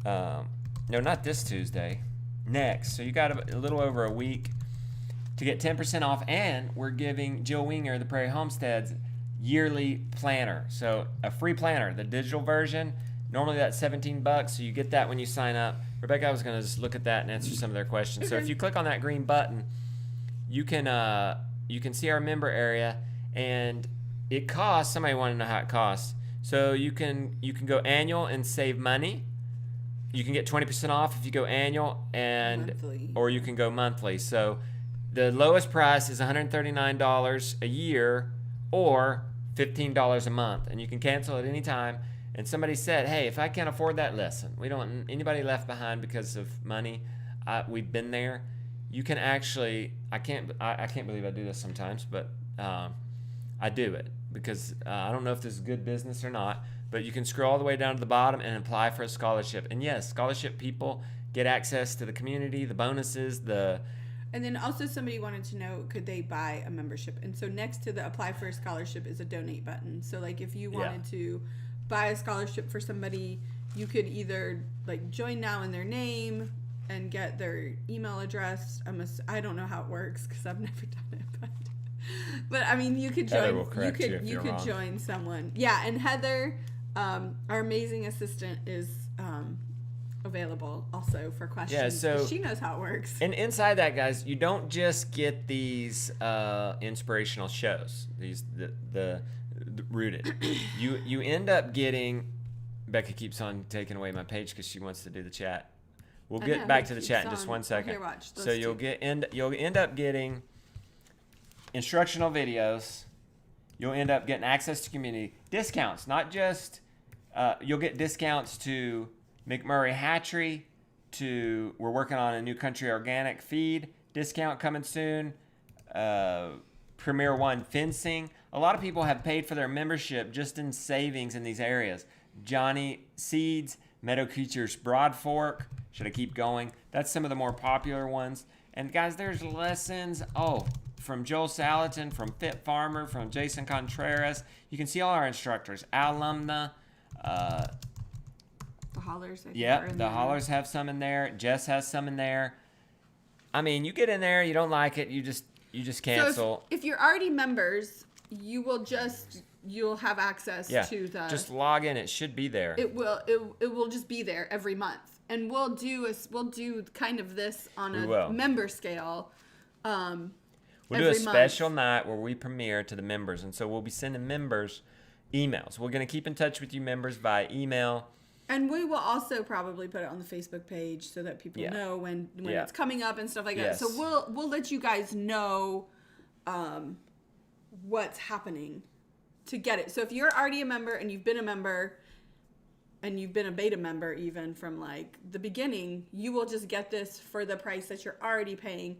no, not this Tuesday. Next. So you got a little over a week to get 10% off, and we're giving Jill Winger, the Prairie Homesteads, yearly planner. So a free planner, the digital version. Normally that's $17, so you get that when you sign up. Rebecca, I was going to just look at that and answer some of their questions. Okay. So if you click on that green button, you can see our member area, and it costs. Somebody want to know how it costs. So you can go annual and save money. You can get 20% off if you go annual, or you can go monthly. So the lowest price is $139 a year or $15 a month, and you can cancel at any time. And somebody said, hey, if I can't afford that, listen, we don't want anybody left behind because of money. We've been there. You can actually, I can't believe I do this sometimes, but I do it because I don't know if this is good business or not, but you can scroll all the way down to the bottom and apply for a scholarship. And yes, scholarship people get access to the community, the bonuses, And then also somebody wanted to know, could they buy a membership? And so next to the apply for a scholarship is a donate button. So like if you wanted to buy a scholarship for somebody, you could either like join now in their name and get their email address. I don't know how it works because I've never done it, but I mean you could join. You could join someone. Yeah, and Heather, our amazing assistant, is available also for questions. Yeah, so she knows how it works. And inside that, guys, you don't just get these inspirational shows. These the rooted. You end up getting. Becca keeps on taking away my page because she wants to do the chat. We'll get back to the chat in just 1 second. Here, watch. So you'll end up getting instructional videos. You'll end up getting access to community discounts. Not just you'll get discounts to McMurray Hatchery. We're working on a new country organic feed discount coming soon. Premier One fencing. A lot of people have paid for their membership just in savings in these areas. Johnny Seeds, Meadow Creatures Broad Fork. Should I keep going? That's some of the more popular ones. And guys, there's lessons. From Joel Salatin, from Fit Farmer, from Jason Contreras. You can see all our instructors. Alumna. The Hollers. The Hollers have some in there. Jess has some in there. I mean, you get in there, you don't like it, you just cancel. So if you're already members, you'll have access to the. Just log in. It should be there. It will just be there every month, and we'll do kind of this on a member scale. We'll do a special night where we premiere to the members, and so we'll be sending members emails. We're going to keep in touch with you members via email. And we will also probably put it on the Facebook page so that people know when it's coming up and stuff like that. So we'll let you guys know what's happening to get it. So if you're already a member and you've been a member and you've been a beta member even from like the beginning, you will just get this for the price that you're already paying.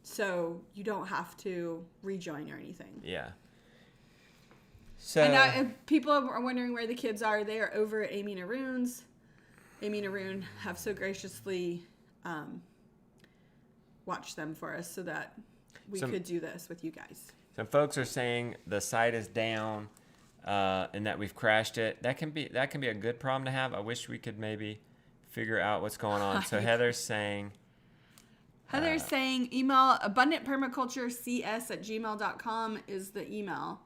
So you don't have to rejoin or anything. Yeah. So And people are wondering where the kids are. They are over at Amy and Arun's. Amy and Arun have so graciously watched them for us so that we could do this with you guys. some folks are saying the site is down and that we've crashed it. That can be a good problem to have. I wish we could maybe figure out what's going on. So Heather's saying email abundantpermaculturecs@gmail.com is the email.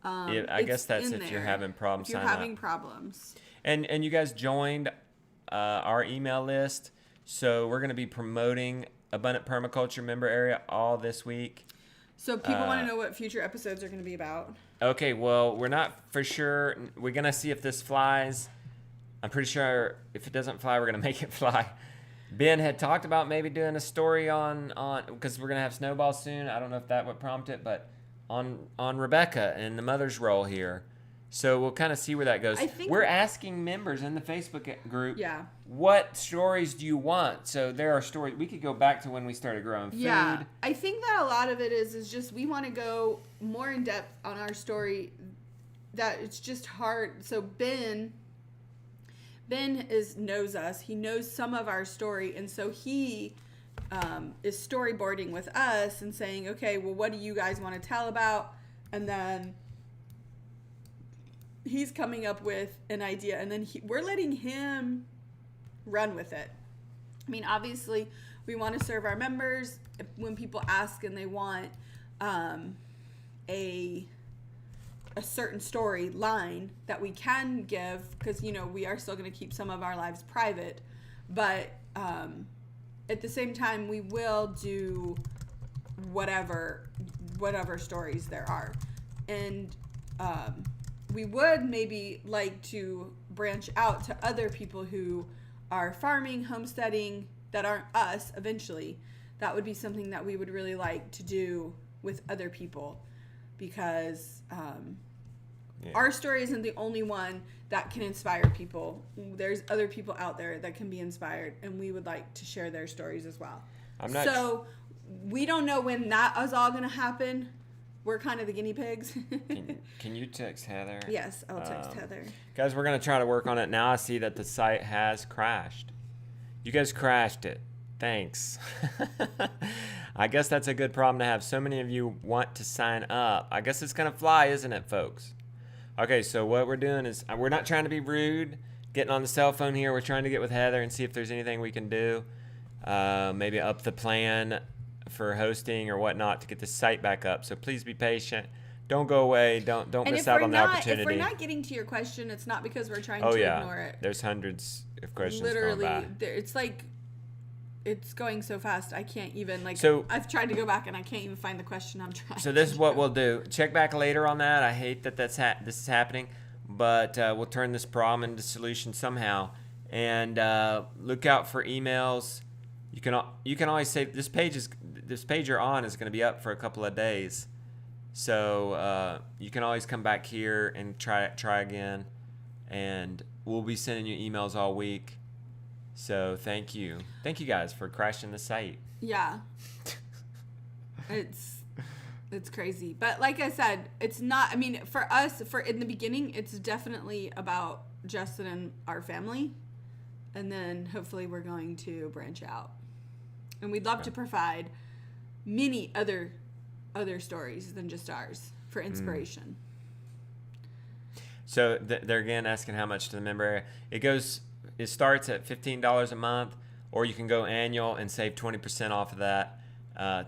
I guess that's if you're having problems. If you're having problems. And you guys joined our email list, so we're going to be promoting Abundant Permaculture member area all this week. So people want to know what future episodes are going to be about. Okay, well, we're not for sure. We're going to see if this flies. I'm pretty sure if it doesn't fly, we're going to make it fly. Ben had talked about maybe doing a story on because we're going to have Snowball soon. I don't know if that would prompt it, but on Rebecca and the mother's role here. So we'll kind of see where that goes. We're asking members in the Facebook group, what stories do you want? So there are stories. We could go back to when we started growing food. Yeah, I think that a lot of it is just we want to go more in depth on our story. That it's just hard. So Ben knows us. He knows some of our story, and so he is storyboarding with us and saying, okay, well, what do you guys want to tell about? And then he's coming up with an idea, and then we're letting him run with it. I mean, obviously, we want to serve our members. When people ask and they want a certain storyline that we can give, because, you know, we are still going to keep some of our lives private, but at the same time, we will do whatever stories there are. And we would maybe like to branch out to other people who are farming, homesteading, that aren't us eventually. That would be something that we would really like to do with other people, because our story isn't the only one that can inspire people. There's other people out there that can be inspired, and we would like to share their stories as well. So we don't know when that is all going to happen. We're kind of the guinea pigs. Can you text Heather? Yes, I'll text Heather. Guys, we're going to try to work on it. Now I see that the site has crashed. You guys crashed it. Thanks. I guess that's a good problem to have. So many of you want to sign up. I guess it's going to fly, isn't it, folks? Okay, so what we're doing is we're not trying to be rude, getting on the cell phone here. We're trying to get with Heather and see if there's anything we can do. Maybe up the plan for hosting or whatnot to get the site back up. So please be patient. Don't go away. Don't miss out on the opportunity. If we're not getting to your question, it's not because we're trying to ignore it. There's hundreds of questions. Literally, going by. It's like it's going so fast. I can't even So I've tried to go back and I can't even find the question I'm trying. So this is what we'll do. Check back later on that. I hate that this is happening, but we'll turn this problem into solution somehow. And look out for emails. You can always say this page you're on is going to be up for a couple of days, so you can always come back here and try again, and we'll be sending you emails all week. So thank you guys for crashing the site. Yeah, it's crazy, but like I said, it's not. I mean, for us, in the beginning, it's definitely about Justin and our family, and then hopefully we're going to branch out. And we'd love to provide many other stories than just ours for inspiration. So they're again asking how much to the member area. It starts at $15 a month, or you can go annual and save 20% off of that.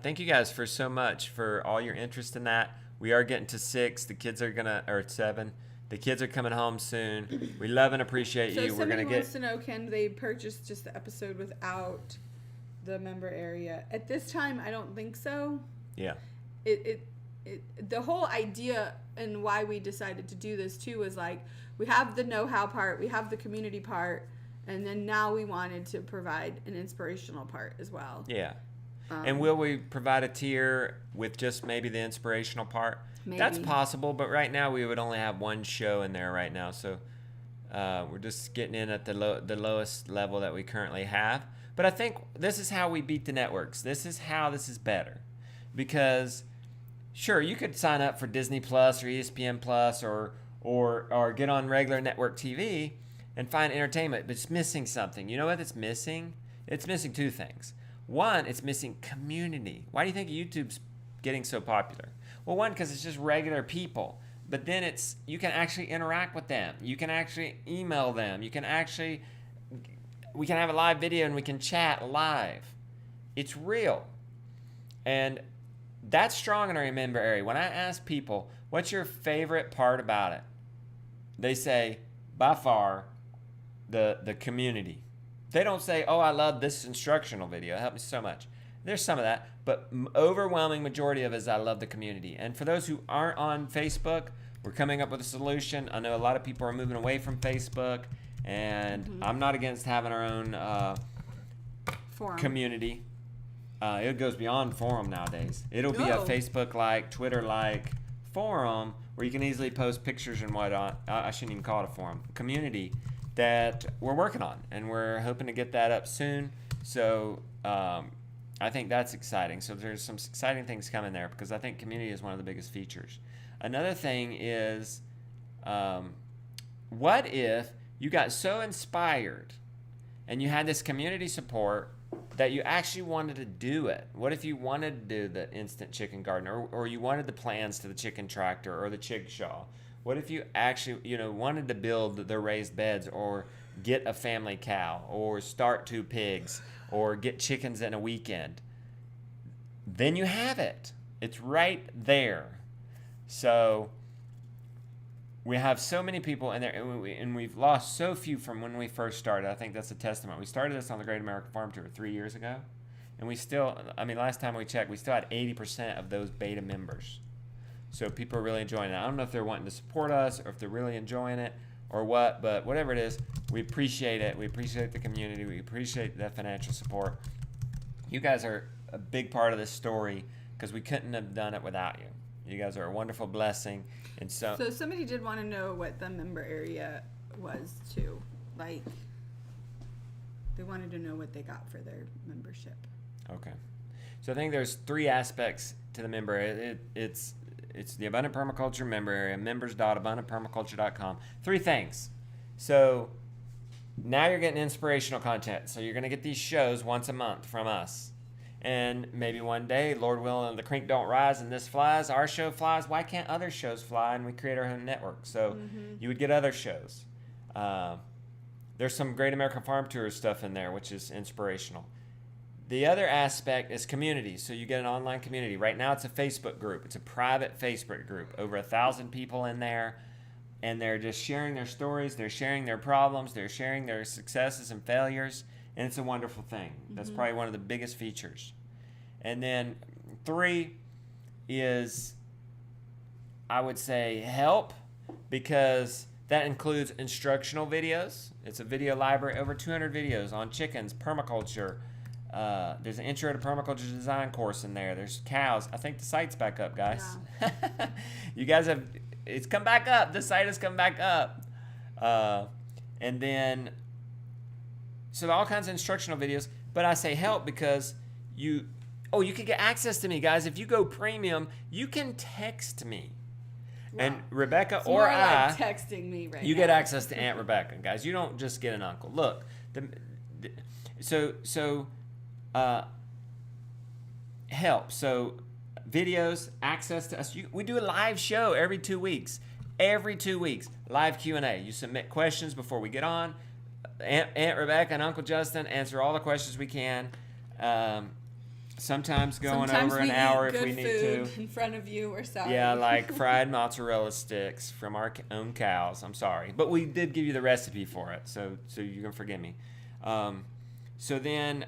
Thank you guys for so much for all your interest in that. We are getting to 6. The kids are or 7. The kids are coming home soon. We love and appreciate you. So somebody wants to know, can they purchase just the episode without the member area? At this time, I don't think so. Yeah. The whole idea and why we decided to do this too was like, we have the know-how part, we have the community part, and then now we wanted to provide an inspirational part as well. Yeah. And will we provide a tier with just maybe the inspirational part? Maybe. That's possible, but right now we would only have one show in there right now, so we're just getting in at the lowest level that we currently have. But I think this is how we beat the networks. This is how this is better, because sure, you could sign up for Disney Plus or ESPN Plus or get on regular network TV and find entertainment, but it's missing something. You know what it's missing? It's missing two things. One, it's missing community. Why do you think YouTube's getting so popular? Well, one, because it's just regular people. But then you can actually interact with them. You can actually email them. We can have a live video and we can chat live. It's real. And that's strong in our member area. When I ask people, what's your favorite part about it? They say, by far, the community. They don't say, oh, I love this instructional video. It helped me so much. There's some of that, but overwhelming majority of it is I love the community. And for those who aren't on Facebook, we're coming up with a solution. I know a lot of people are moving away from Facebook, and I'm not against having our own Forum. community. It goes beyond forum nowadays. It'll be a Facebook-like, Twitter-like forum where you can easily post pictures and whatnot. I shouldn't even call it a forum. Community that we're working on, and we're hoping to get that up soon. So I think that's exciting. So there's some exciting things coming there, because I think community is one of the biggest features. Another thing is, what if you got so inspired and you had this community support that you actually wanted to do it? What if you wanted to do the instant chicken garden, or you wanted the plans to the chicken tractor or the chickshaw? What if you actually, wanted to build the raised beds, or get a family cow, or start 2 pigs, or get chickens in a weekend? Then you have it. It's right there. So we have so many people in there, and we've lost so few from when we first started. I think that's a testament. We started this on the Great American Farm Tour 3 years ago, and we still, last time we checked, we still had 80% of those beta members. So people are really enjoying it. I don't know if they're wanting to support us, or if they're really enjoying it, or what, but whatever it is, we appreciate it. We appreciate the community. We appreciate the financial support. You guys are a big part of this story, because we couldn't have done it without you. You guys are a wonderful blessing. And so somebody did want to know what the member area was too. Like, they wanted to know what they got for their membership. Okay. So I think there's 3 aspects to the member area. It's the Abundant Permaculture member area, members.abundantpermaculture.com. 3 things. So now you're getting inspirational content. So you're going to get these shows once a month from us. And maybe one day, Lord willing, the creek don't rise and this flies, our show flies. Why can't other shows fly? And we create our own network. So you would get other shows. There's some Great American Farm Tour stuff in there, which is inspirational. The other aspect is community. So you get an online community. Right now it's a Facebook group. It's a private Facebook group. Over 1,000 people in there. And they're just sharing their stories. They're sharing their problems. They're sharing their successes and failures. And it's a wonderful thing. That's probably one of the biggest features. And then 3 is, I would say, help, because that includes instructional videos. It's a video library, over 200 videos on chickens, permaculture. There's an intro to permaculture design course in there. There's cows. I think the site's back up, guys. Yeah. You guys it's come back up. The site has come back up. And then, so all kinds of instructional videos. But I say help because you can get access to me, guys. If you go premium, you can text me. Wow. And Rebecca it's or more I, like texting me right you now. get access to Aunt Rebecca, guys. You don't just get an uncle. Look, help. So videos, access to us. We do a live show every 2 weeks. Every 2 weeks, live Q&A. You submit questions before we get on. Aunt Rebecca and Uncle Justin answer all the questions we can. Sometimes over an hour if we need to. In front of you, we're sorry. Yeah, like fried mozzarella sticks from our own cows. I'm sorry, but we did give you the recipe for it, so you can forgive me. So then,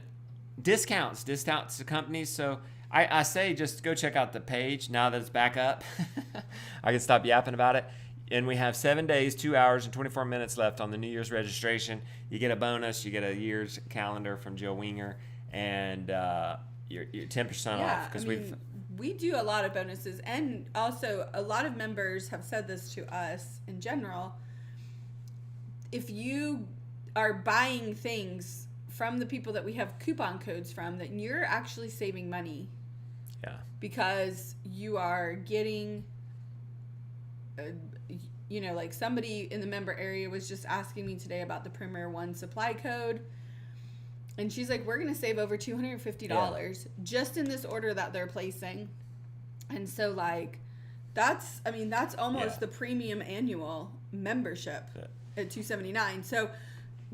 discounts to companies. So I say just go check out the page now that it's back up. I can stop yapping about it. And we have 7 days, 2 hours, and 24 minutes left on the New Year's registration. You get a bonus. You get a year's calendar from Jill Winger, and you're 10% Yeah, off because I mean, we do a lot of bonuses, and also a lot of members have said this to us in general. If you are buying things from the people that we have coupon codes from, that you're actually saving money yeah. because you are getting, like somebody in the member area was just asking me today about the Premier One supply code. And she's like, we're going to save over $250 just in this order that they're placing. And so, like, that's almost the premium annual membership at $279. So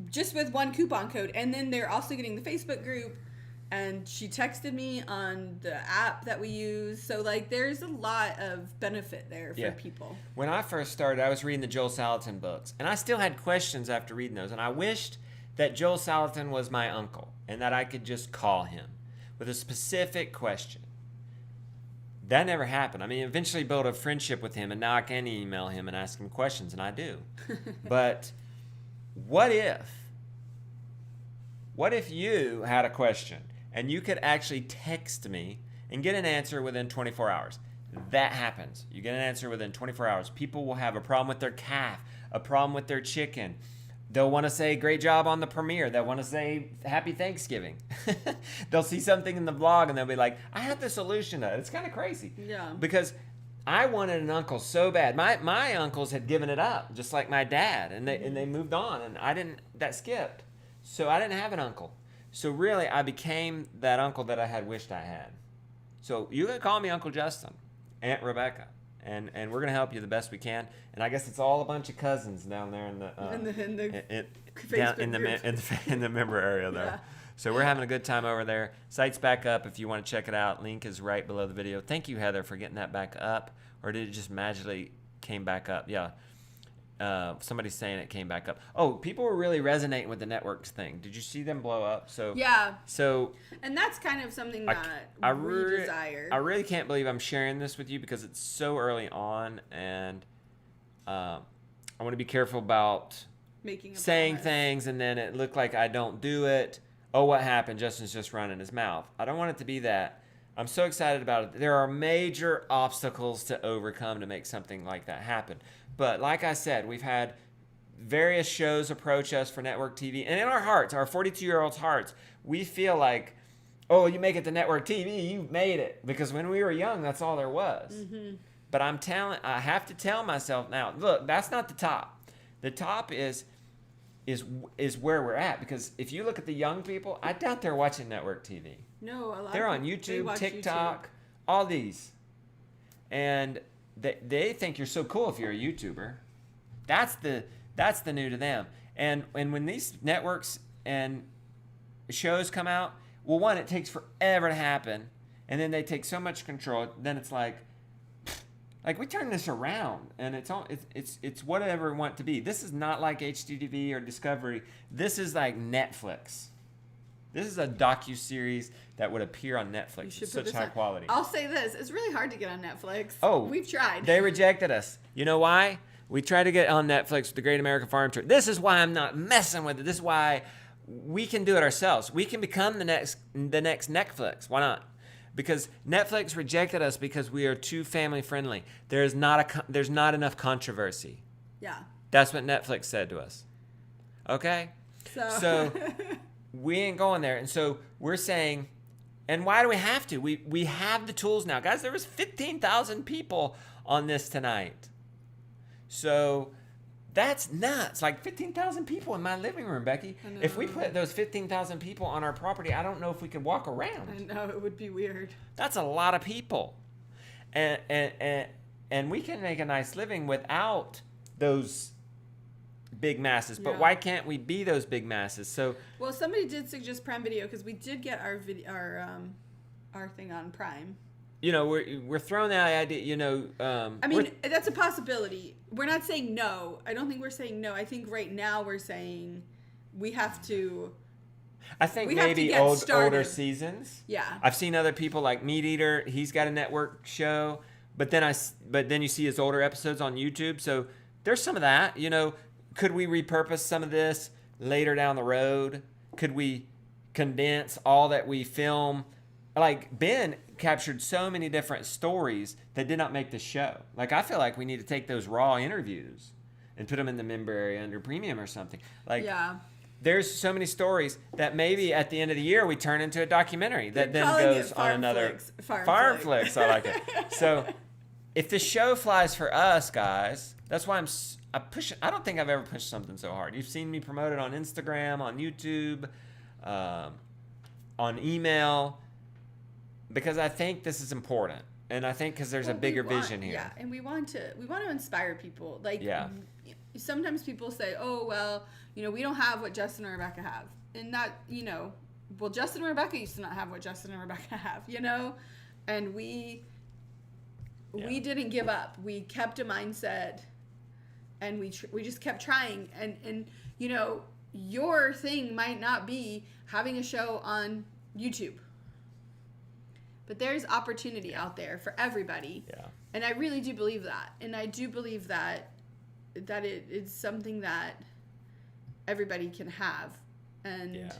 just with one coupon code. And then they're also getting the Facebook group. And she texted me on the app that we use. So, like, there's a lot of benefit there for people. When I first started, I was reading the Joel Salatin books. And I still had questions after reading those. And I wished that Joel Salatin was my uncle and that I could just call him with a specific question. That never happened. I mean, eventually built a friendship with him, and now I can email him and ask him questions, and I do. But what if you had a question and you could actually text me and get an answer within 24 hours? That happens. You get an answer within 24 hours. People will have a problem with their calf, a problem with their chicken. They'll want to say, great job on the premiere. They'll want to say, happy Thanksgiving. They'll see something in the vlog and they'll be like, I have the solution to it. It's kind of crazy. Yeah. Because I wanted an uncle so bad. My uncles had given it up, just like my dad, and they moved on, and that skipped. So I didn't have an uncle. So really, I became that uncle that I had wished I had. So you can call me Uncle Justin, Aunt Rebecca. And we're gonna help you the best we can. And I guess it's all a bunch of cousins down there in the member area there. Yeah. So we're having a good time over there. Site's back up if you want to check it out. Link is right below the video. Thank you, Heather, for getting that back up. Or did it just magically came back up? Yeah. Somebody's saying it came back up. Oh, people were really resonating with the networks thing. Did you see them blow up? So yeah. So and that's kind of something that we desire. I really can't believe I'm sharing this with you because it's so early on, and I want to be careful about saying things and then it looked like I don't do it. Oh, what happened? Justin's just running his mouth. I don't want it to be that. I'm so excited about it. There are major obstacles to overcome to make something like that happen. But like I said, we've had various shows approach us for network TV. And in our hearts, our 42-year-olds' hearts, we feel like, oh, you make it to network TV, you made it. Because when we were young, that's all there was. Mm-hmm. But I have to tell myself now, look, that's not the top. The top is where we're at. Because if you look at the young people, I doubt they're watching network TV. No, a lot. They're on YouTube, TikTok, all these. And they think you're so cool if you're a YouTuber. That's the new to them. And when these networks and shows come out, well, one, it takes forever to happen, and then they take so much control. Then it's like we turn this around, and it's whatever we want it to be. This is not like HGTV or Discovery. This is like Netflix. This is a docuseries that would appear on Netflix. It's such high quality. I'll say this. It's really hard to get on Netflix. Oh. We've tried. They rejected us. You know why? We tried to get on Netflix with the Great American Farm Tour. This is why I'm not messing with it. This is why we can do it ourselves. We can become the next Netflix. Why not? Because Netflix rejected us because we are too family friendly. There's not enough controversy. Yeah. That's what Netflix said to us. Okay? So we ain't going there. And so we're saying, and why do we have to? We have the tools now. Guys, there was 15,000 people on this tonight. So that's nuts. Like 15,000 people in my living room, Becky. If we put those 15,000 people on our property, I don't know if we could walk around. I know, it would be weird. That's a lot of people. And we can make a nice living without those big masses. But why can't we be those big masses? So well, somebody did suggest Prime Video because we did get our thing on Prime. You know, we're throwing that idea, you know. I mean, that's a possibility. We're not saying no. I don't think we're saying no. I think right now we're saying we have to. I think maybe older seasons. Yeah. I've seen other people like Meat Eater. He's got a network show, but then you see his older episodes on YouTube. So there's some of that. You know, could we repurpose some of this later down the road? Could we condense all that we film like Ben captured so many different stories that did not make the show. Like I feel like we need to take those raw interviews and put them in the member area under premium or something. Like Yeah. there's so many stories that maybe at the end of the year we turn into a documentary that They're then calling goes it on Farm another Flicks. Farm Farm Flick. Flicks. I like it. So if the show flies for us, guys, that's why I don't think I've ever pushed something so hard. You've seen me promote it on Instagram, on YouTube, on email, because I think this is important. And I think because there's a bigger vision here. Yeah, and we want to inspire people. Like, Yeah. Sometimes people say, "Oh, well, we don't have what Justin or Rebecca have," and that, well, Justin and Rebecca used to not have what Justin and Rebecca have, and we didn't give up. We kept a mindset, and we just kept trying. And your thing might not be having a show on YouTube. But there's opportunity out there for everybody. Yeah. And I really do believe that. And I do believe that it's something that everybody can have. And Yeah.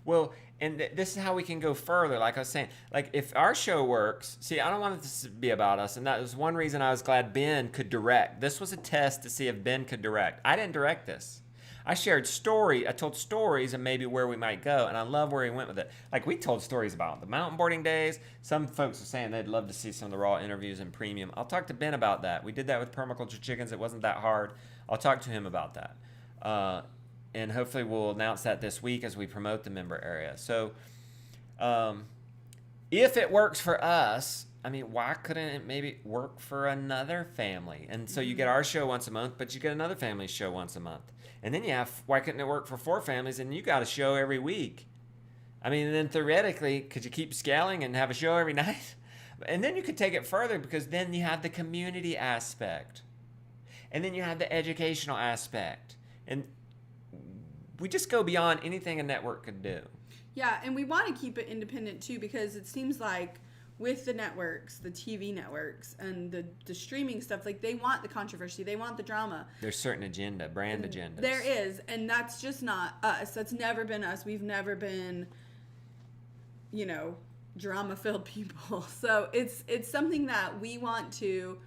Well, and this is how we can go further. Like I was saying, like if our show works, see, I don't want it to be about us. And that was one reason I was glad Ben could direct. This was a test to see if Ben could direct. I didn't direct this. I told stories and maybe where we might go, and I love where he went with it. Like, we told stories about the mountain boarding days. Some folks are saying they'd love to see some of the raw interviews in premium. I'll talk to Ben about that. We did that with permaculture chickens. It wasn't that hard. I'll talk to him about that. And hopefully we'll announce that this week as we promote the member area. So if it works for us, I mean, why couldn't it maybe work for another family? And so you get our show once a month, but you get another family's show once a month. And then why couldn't it work for 4 families and you got a show every week? I mean, and then theoretically, could you keep scaling and have a show every night? And then you could take it further because then you have the community aspect. And then you have the educational aspect. And we just go beyond anything a network could do. Yeah, and we want to keep it independent too, because it seems like with the networks, the TV networks, and the streaming stuff, like they want the controversy, they want the drama. There's certain brand agendas. There is, and that's just not us. That's never been us. We've never been, drama-filled people. So it's something that we want to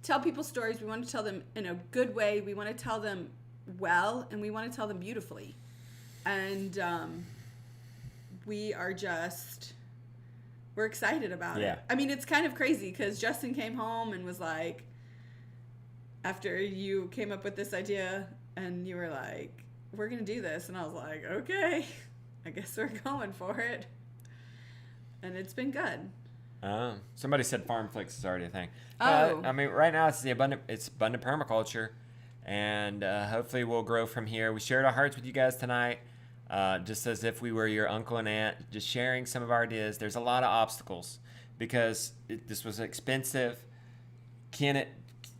tell people stories. We want to tell them in a good way. We want to tell them well, and we want to tell them beautifully. And we're excited about it. I mean, it's kind of crazy because Justin came home and was like, after you came up with this idea and you were like, we're going to do this. And I was like, okay, I guess we're going for it. And it's been good. Somebody said Farm Flicks is already a thing. Oh. I mean, right now it's abundant permaculture, and hopefully we'll grow from here. We shared our hearts with you guys tonight. Just as if we were your uncle and aunt, just sharing some of our ideas. There's a lot of obstacles because this was expensive. There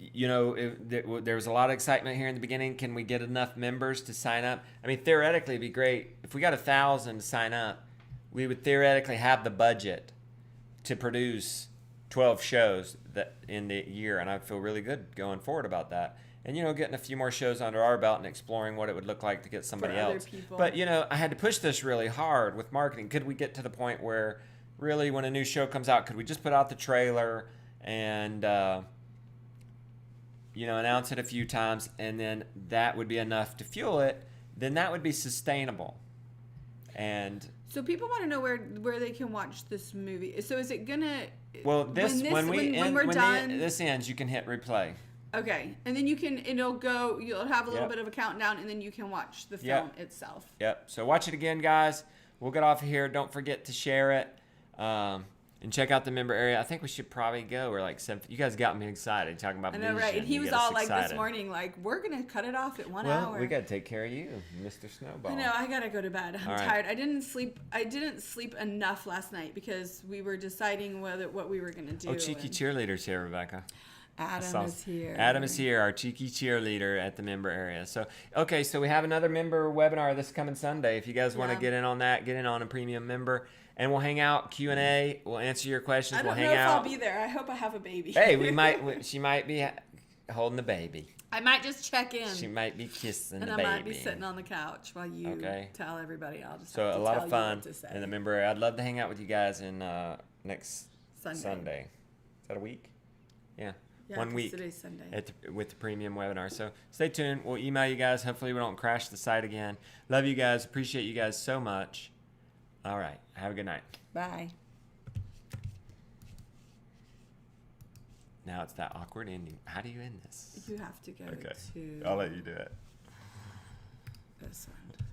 was a lot of excitement here in the beginning. Can we get enough members to sign up? I mean, theoretically, it'd be great. If we got 1,000 to sign up, we would theoretically have the budget to produce 12 shows in the year, and I feel really good going forward about that. And, getting a few more shows under our belt and exploring what it would look like to get somebody For other else. people. But, I had to push this really hard with marketing. Could we get to the point where really when a new show comes out, could we just put out the trailer and, announce it a few times, and then that would be enough to fuel it? Then that would be sustainable. And so people want to know where they can watch this movie. So is it gonna? Well, when we're done, this ends, you can hit replay. Okay, and then you'll have a little bit of a countdown, and then you can watch the film itself. Yep. So watch it again, guys. We'll get off of here. Don't forget to share it. And check out the member area. I think we should probably go. We're like 7. You guys got me excited talking about I know, vision. right? And he You was get us all like excited. this morning, like, we're going to cut it off at 1 Well, hour. we got to take care of you, Mr. Snowball. I know, I got to go to bed. I'm All right. tired. I didn't sleep enough last night because we were deciding what we were going to do. Oh, cheeky cheerleader's here, Rebecca. Adam is here. Adam is here, our cheeky cheerleader at the member area. So we have another member webinar this coming Sunday. If you guys want to get in on that, get in on a premium member, and we'll hang out, Q&A. We'll answer your questions. I don't we'll hang know if out. I'll be there. I hope I have a baby. Hey, she might be. holding the baby. I might just check in. She might be kissing and the I baby. might be sitting on the couch while you Okay. tell everybody. I'll just So have a to lot tell of you fun what to say. in the member area. I'd love to hang out with you guys in next Sunday. Sunday. Is that a week? Yeah. Yeah, 1 'cause week today's Sunday. with the premium webinar. So stay tuned. We'll email you guys. Hopefully we don't crash the site again. Love you guys. Appreciate you guys so much. All right. Have a good night. Bye. Now it's that awkward ending. How do you end this? You have to go Okay. to I'll let you do it. this one.